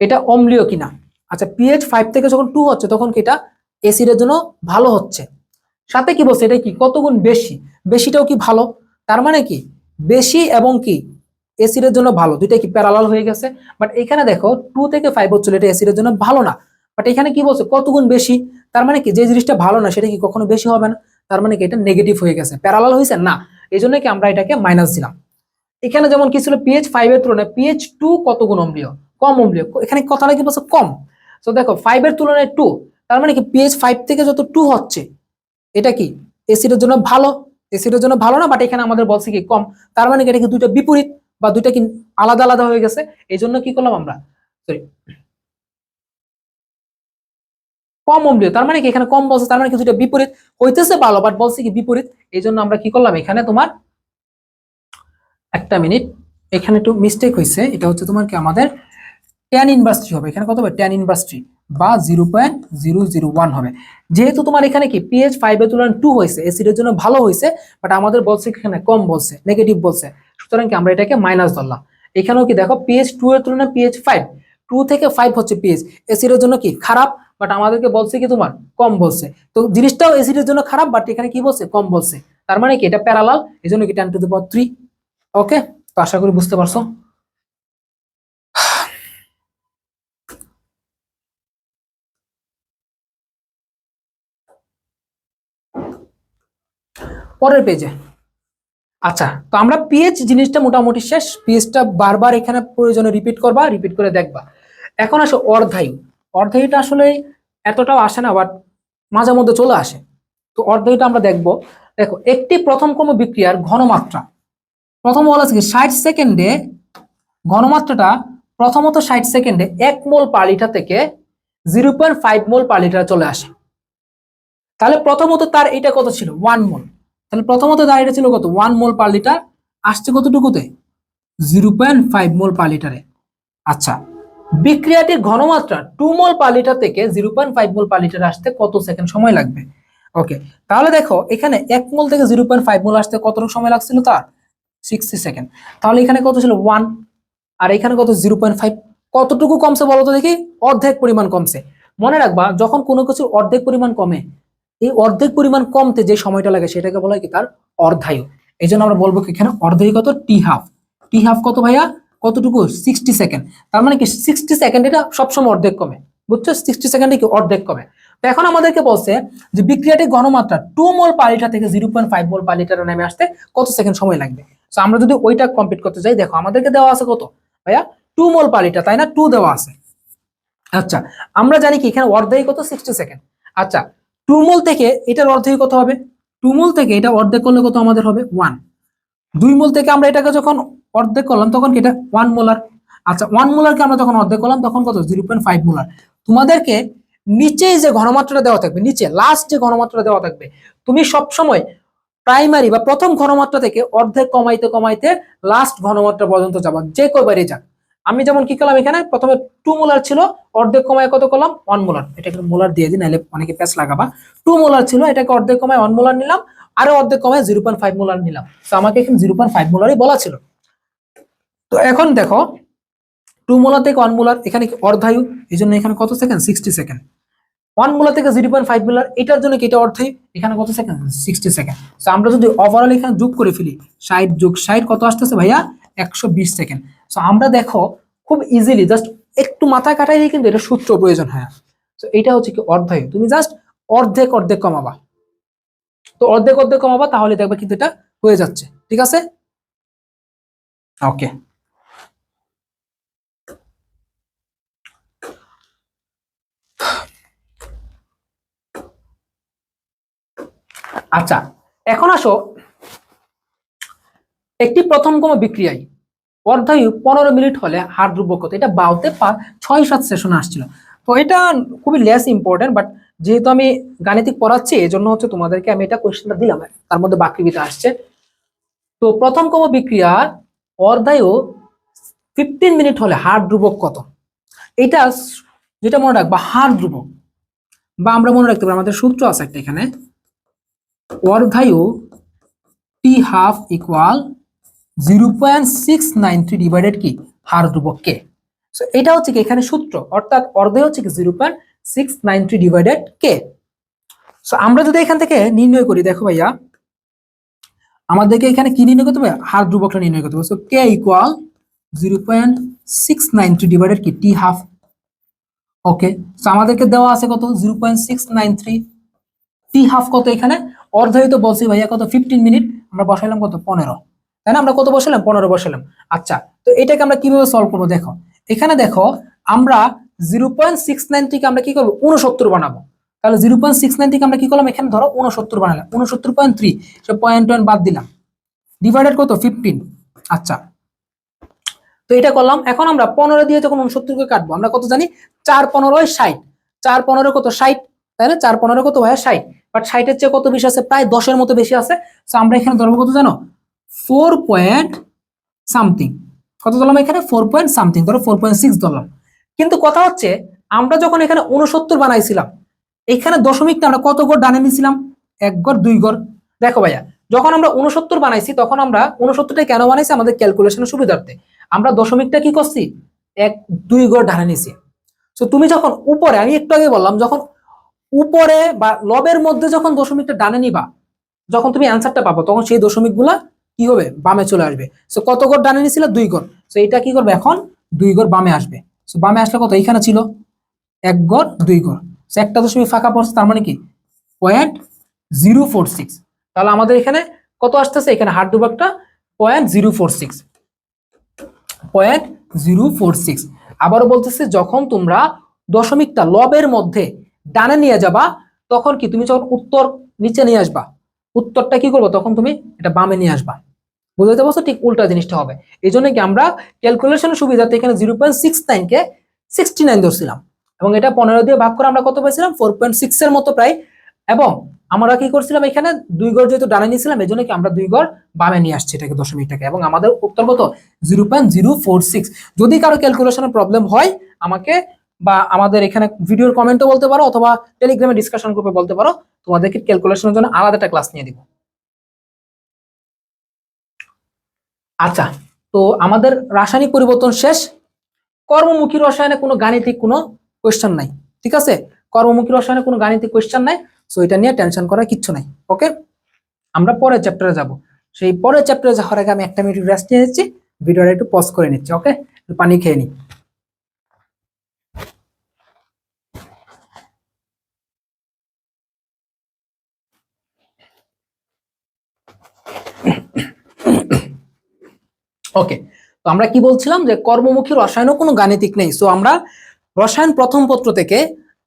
এটা অম্লীয় কিনা। আচ্ছা, pH 5 থেকে যখন 2 হচ্ছে তখন কি এটা অ্যাসিডের জন্য ভালো হচ্ছে। সাথে কি বলছে, এটা কি কত গুণ বেশি, বেশিটাও কি ভালো। তার মানে কি বেশি এবং কি অ্যাসিডের জন্য ভালো, দুইটা কি প্যারালাল হয়ে গেছে। বাট এখানে দেখো 2 থেকে 5 হচ্ছে, এটা অ্যাসিডের জন্য ভালো না, বাট এখানে কি বলছে কত গুণ বেশি। তার মানে কি যে জিনিসটা ভালো না সেটা কি কখনো বেশি হবে না, তার মানে কি এটা নেগেটিভ হয়ে গেছে, প্যারালাল হয়েছে না, এই জন্য কি আমরা এটাকে মাইনাস দিলাম। এখানে যেমন কি ছিল pH 5 এর তুলনায় pH 2 কত গুণ অম্লীয়, কম অম্লীয়, এখানে কথাটা কি বলছে কম। তো দেখো 5 এর তুলনায় 2, তার মানে কি pH 5 থেকে যত 2 হচ্ছে এটা কি অ্যাসিডের জন্য ভালো, অ্যাসিডের জন্য ভালো না, বাট এখানে আমাদের বলছে কি কম। তার মানে কি এটা কি দুইটা বিপরীত বা দুইটা কি আলাদা আলাদা হয়ে গেছে। এই জন্য কি করলাম আমরা, সরি, কম অম্লীয়, তার মানে কি এখানে কম বলছে, তার মানে কি দুইটা বিপরীত হইতেছে ভালো, বাট বলছে কি বিপরীত। এই জন্য আমরা কি করলাম, এখানে তোমার একটা মিনিট, এখানে একটু মিস্টেক হয়েছে, এটা হচ্ছে তোমার কি আমাদের tan ইনভার্স 3 হবে, এখানে কত হবে tan ইনভার্স 3 বা 0.001 হবে। যেহেতু তোমার এখানে কি pH 5 এর তুলনায় 2 হয়েছে, অ্যাসিডের জন্য ভালো হয়েছে, বাট আমাদের বলছে এখানে কম বলছে, নেগেটিভ বলছে, সুতরাং কি আমরা এটাকে মাইনাস ধরলাম। এখানেও কি দেখো পিএইচ 2 এর তুলনায় পিএইচ 5, 2 থেকে 5 হচ্ছে পিএইচ, অ্যাসিডের জন্য কি খারাপ, বাট আমাদেরকে বলছে কি তোমার কম বলছে। তো জিনিসটাও অ্যাসিডের জন্য খারাপ, বাট এখানে কি বলছে কম বলছে, তার মানে কি এটা প্যারালাল, এজন্য কি 10⁻3। ওকে, তো আশা করি বুঝতে পারছো। পরের পেজে। আচ্ছা, তো আমরা পিএইচ জিনিসটা মোটামুটি শেষ, পিএইচটা বারবার এখানে প্রয়োজনে রিপিট করবা, রিপিট করে দেখবা। এখন আসো অর্ধায়ু। অর্ধায়ুটা আসলে এতটাও আসে না, বাট মাঝে মধ্যে চলে আসে। তো অর্ধায়ুটা আমরা দেখবো। দেখো, একটি প্রথম ক্রম বিক্রিয়ার ঘনমাত্রা প্রথম বলা আছে 60 সেকেন্ডে, ঘনমাত্রাটা প্রথমত 60 সেকেন্ডে 1 মোল পার লিটার থেকে 0.5 মোল পার লিটার চলে আসে। তাহলে প্রথমত তার এটা কত ছিল 1 মোল, তাহলে প্রথমত তার এটা ছিল কত 1 মোল পার লিটার, আসছে কতটুকুতে 0.5 মোল পার লিটারে। আচ্ছা, বিক্রিয়াটির ঘনমাত্রা 2 মোল পার লিটার থেকে 0.5 মোল পার লিটারে আসতে কত সেকেন্ড সময় লাগবে? ওকে, তাহলে দেখো এখানে 1 মোল থেকে 0.5 মোল আসতে কতটুকু সময় লাগছিল তার 60 সেকেন্ড। তাহলে এখানে কত ছিল 1, আর এখানে কত 0.5, কতটুকু কমছে বলো তো দেখি? অর্ধেক পরিমাণ কমছে। মনে রাখবা, যখন কোনো কিছুর অর্ধেক পরিমাণ কমে, এই অর্ধেক পরিমাণ কমতে যে সময়টা লাগে সেটাকে বলা হয় কি তার অর্ধায়ু। এই জন্য আমরা বলবো কি এখানে অর্ধায়ু কত টি হাফ। টি হাফ কত ভাইয়া, কতটুকু 60 সেকেন্ড। তার মানে কি 60 সেকেন্ড এটা সবসময় অর্ধেক কমে, বুঝছো? 60 সেকেন্ডে কি অর্ধেক কমে। তো এখন আমাদেরকে বলছে যে বিক্রিয়াটির ঘনমাত্রা 2 মোল পার লিটার থেকে 0.5 মোল পার লিটারে নেমে আসতে কত সেকেন্ড সময় লাগবে। তো আমরা যদি ওইটা কমপ্লিট করতে যাই, দেখো আমাদেরকে দেওয়া আছে কত ভাইয়া 2 মোল পার লিটার, তাই না? 2 দেওয়া আছে। আচ্ছা, আমরা জানি কি এখানে অর্ধেক কত 60 সেকেন্ড। আচ্ছা, 2 মোল থেকে এটার অর্ধেক কত হবে? 2 মোল থেকে এটা অর্ধেক করলে কত আমাদের হবে 1। 2 মোল থেকে আমরা এটাকে যখন অর্ধেক করলাম তখন কি এটা 1 মোলার। আচ্ছা, 1 মোলারকে আমরা যখন অর্ধেক করলাম তখন কত 0.5 মোলার। তোমাদেরকে নিচে যে ঘনমাত্রাটা দেওয়া থাকবে, নিচে লাস্ট যে ঘনমাত্রা দেওয়া থাকবে, তুমি সব সময় প্রাইমারি বা প্রথম ঘনমাত্রা থেকে অর্ধেক কমাইতে কমাইতে লাস্ট ঘনমাত্রা পর্যন্ত যাবা, যে কয়বারই যাক। আমি যেমন কি করলাম, এখানে প্রথমে 2 মোলার ছিল, অর্ধেক কমায় কত করলাম 1 মোলার, এটাকে মোলার দিয়ে দিই নাহলে অনেকে প্যাচ লাগাবা। 2 মোলার ছিল, এটাকে অর্ধেক কমায় 1 মোলার নিলাম, আরো অর্ধেক কমায় 0.5 মোলার নিলাম। তো আমাকে এখানে 0.5 মোলারই বলা ছিল। তো এখন দেখো 2 মোলার থেকে 1 মোলার, এখানে কি অর্ধায়ু, এই জন্য এখানে কত সেকেন্ড 60 সেকেন্ড। 1 মোলার থেকে 0.5 মোলার, এটার জন্য কি এটা অর্ধায়ু, এখানে কত সেকেন্ড 60 সেকেন্ড। তো আমরা যদি ওভারঅল এখানে যোগ করে ফেলি 60 যোগ 60 কত আসতেছে ভাইয়া 120 সেকেন্ড। তো আমরা দেখো খুব ইজিলি জাস্ট একটু মাথায় কাটাইলে কিন্তু এটা সূত্র প্রয়োজন হয়। তো এটা হচ্ছে কি অর্ধায়ু, তুমি জাস্ট অর্ধেক অর্ধেক কমাবা। তো অর্ধেক অর্ধেক কমাবা, তাহলে দেখবা কিন্তু এটা হয়ে যাচ্ছে। ঠিক আছে, ওকে। আচ্ছা, এখন আসো একটি প্রথম ক্রম বিক্রিয়ায় অর্ধায়ু 15 মিনিট হলে হার ধ্রুবক কত? এটা বাউতে 6-7 সেশনে আসছিল। তো এটা খুবই লেস ইম্পর্টেন্ট, বাট যেহেতু আমি গাণিতিক পড়াচ্ছি এই জন্য হচ্ছে তোমাদেরকে আমি এটা কোয়েশ্চেনটা দিলাম, তার মধ্যে বাকৃবিতে আসছে। তো প্রথম ক্রম বিক্রিয়ার অর্ধায়ু 15 মিনিট হলে হার ধ্রুবক কত? এটা যেটা মনে রাখবা, হার ধ্রুবক, বা আমরা মনে রাখতে পারি আমাদের সূত্র আছে একটা এখানে, অর্ধায়ু টি হাফ ইকুয়াল 0.693 ডিভাইডেড কি হার ধ্রুবক কে। সো এটা হচ্ছে কি এখানে সূত্র, অর্থাৎ অর্ধেক হচ্ছে কি 0.693 ডিভাইডেড কে। সো আমরা যদি এখান থেকে নির্ণয় করি, দেখো ভাইয়া আমাদেরকে এখানে কি নির্ণয় করতে হবে, হার ধ্রুবকটা নির্ণয় করতে হবে। সো কে ইকুয়াল 0.693 ডিভাইডেড কি টি হাফ। ওকে, সো আমাদেরকে দেওয়া আছে কত 0.693, টি হাফ কত, এখানে অর্ধায়ু তো বলছি ভাইয়া কত 15 মিনিট, আমরা বসাইলাম কত 15, তাই না? আমরা কত বসালাম 15 বসালাম। আচ্ছা, তো এটাকে আমরা কিভাবে সলভ করবো, দেখো এখানে দেখো আমরা 0.69 থেকে আমরা কি করবো 69 বানাবো। তাহলে 0.69 থেকে আমরা কি করলাম, এখানে ধরো 69 বানালাম, 69.3, সে পয়েন্ট বাদ দিলাম, ডিভাইডেড কত 15। আচ্ছা, তো এটা করলাম। এখন আমরা 15 দিয়ে যখন 69 কে কাটবো, আমরা কত জানি 4×15 = 60, 4×15 কত 60, তাই না? 4×15 কত ভাইয়া 60, বাট 60 এর চেয়ে কত বেশি আছে, প্রায় 10-এর মতো বেশি আছে। সো আমরা এখানে ধরবো কত জানো 4 পয়েন্ট সামথিং, কত ধরলাম এখানে 4 পয়েন্ট সামথিং, ধরো 4.6 ধরলাম। কিন্তু কথা হচ্ছে আমরা যখন এখানে 69 বানাইছিলাম, এখানে দশমিকটা আমরা কত ঘর ডানে নিয়েছিলাম, 1 ঘর 2 ঘর। দেখো ভাইয়া যখন আমরা 69 বানাইছি তখন আমরা 69টা কেন বানাইছি, আমাদের ক্যালকুলেশনের সুবিধার্থে। আমরা দশমিকটা কি করছি, 1 2 ঘর ডানে নিছি। তো তুমি যখন উপরে, আমি একটু আগে বললাম, যখন উপরে বা লবের মধ্যে যখন দশমিকটা ডানে নিবা, যখন তুমি অ্যান্সারটা পাবো, তখন সেই দশমিকগুলা কি হবে, বামে চলে আসবে। সো কত ঘর ডানে নিছিল, 2 ঘর। সো এটা কি করবে এখন, 2 ঘর বামে আসবে। সো বামে আসলে কত, এখানে ছিল 1 ঘর 2 ঘর। সো একটা দশমিক ফাঁকা পড়ছে, তার মানে কি 0.046। তাহলে আমাদের এখানে কত আসতেছে, এখানে হার দুভাগটা 0.046, 0.046। আবারও বলতেছে, যখন তোমরা দশমিকটা লবের মধ্যে ডানে নিয়ে যাবা, তখন কি তুমি যখন উত্তর নিচে নিয়ে আসবা, উত্তরটা কি করবো, তখন তুমি এটা বামে নিয়ে আসবা। বুঝতে পারছো, ঠিক উল্টা জিনিসটা হবে। এই জন্য কি আমরা ক্যালকুলেশনের সুবিধাতে এখানে 0.69 কে 69 ধরছিলাম, এবং এটা 15 দিয়ে ভাগ করে আমরা কত পাইছিলাম, 4.6 এর মতো প্রায়। এবং আমরা কি করছিলাম, এখানে 2 ঘর যেহেতু ডানে নিয়েছিলাম, এই জন্য কি আমরা 2 ঘর বামে নিয়ে আসছি এটাকে, দশমিকটাকে, এবং আমাদের উত্তর কত, 0.046। যদি কারো ক্যালকুলেশনের প্রবলেম হয়, আমাকে বা আমাদের এখানে ভিডিওর কমেন্টও বলতে পারো, অথবা টেলিগ্রামে ডিসকাশন গ্রুপে বলতে পারো, তোমাদেরকে ক্যালকুলেশনের জন্য আলাদা একটা ক্লাস নিয়ে দিব। আচ্ছা, তো আমাদের রাসায়নিক পরিবর্তন শেষ। কর্মমুখী রসায়নে কোনো গাণিতিক কোনো কোয়েশ্চেন নাই, ঠিক আছে? কর্মমুখী রসায়নে কোনো গাণিতিক কোয়েশ্চেন নাই, সো এটা নিয়ে টেনশন করার কিচ্ছু নাই। ওকে, আমরা পরের চ্যাপ্টারে যাব। সেই পরের চ্যাপ্টারে যাওয়ার আগে আমি 1 মিনিট রেস্ট নিয়ে নিচ্ছি, ভিডিওটা একটু পজ করে নিচ্ছি। ওকে, পানি খেয়ে নিই। ওকে, তো আমরা কি বলছিলাম, যে কর্মমুখী রসায়নও কোনো গাণিতিক নেই। সো আমরা রসায়ন প্রথম পত্র থেকে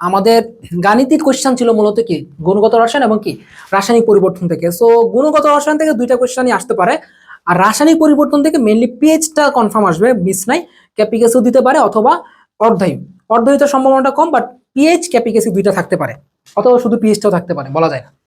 আমাদের গাণিতিক কোশ্চেন ছিল মূলত কি, গুণগত রসায়ন এবং কি রাসায়নিক পরিবর্তন থেকে। সো গুণগত রসায়ন থেকে 2টা কোশ্চেনই আসতে পারে, আর রাসায়নিক পরিবর্তন থেকে মেইনলি পিএইচটা কনফার্ম আসবে, মিস নাই। ক্যাপিকেসিও দিতে পারে, অথবা অর্ধায়ু। অর্ধায়ুতে সম্ভাবনাটা কম, বাট পিএইচ ক্যাপিকেসি 2টা থাকতে পারে, অথবা শুধু পিএইচটাও থাকতে পারে, বলা যায় না।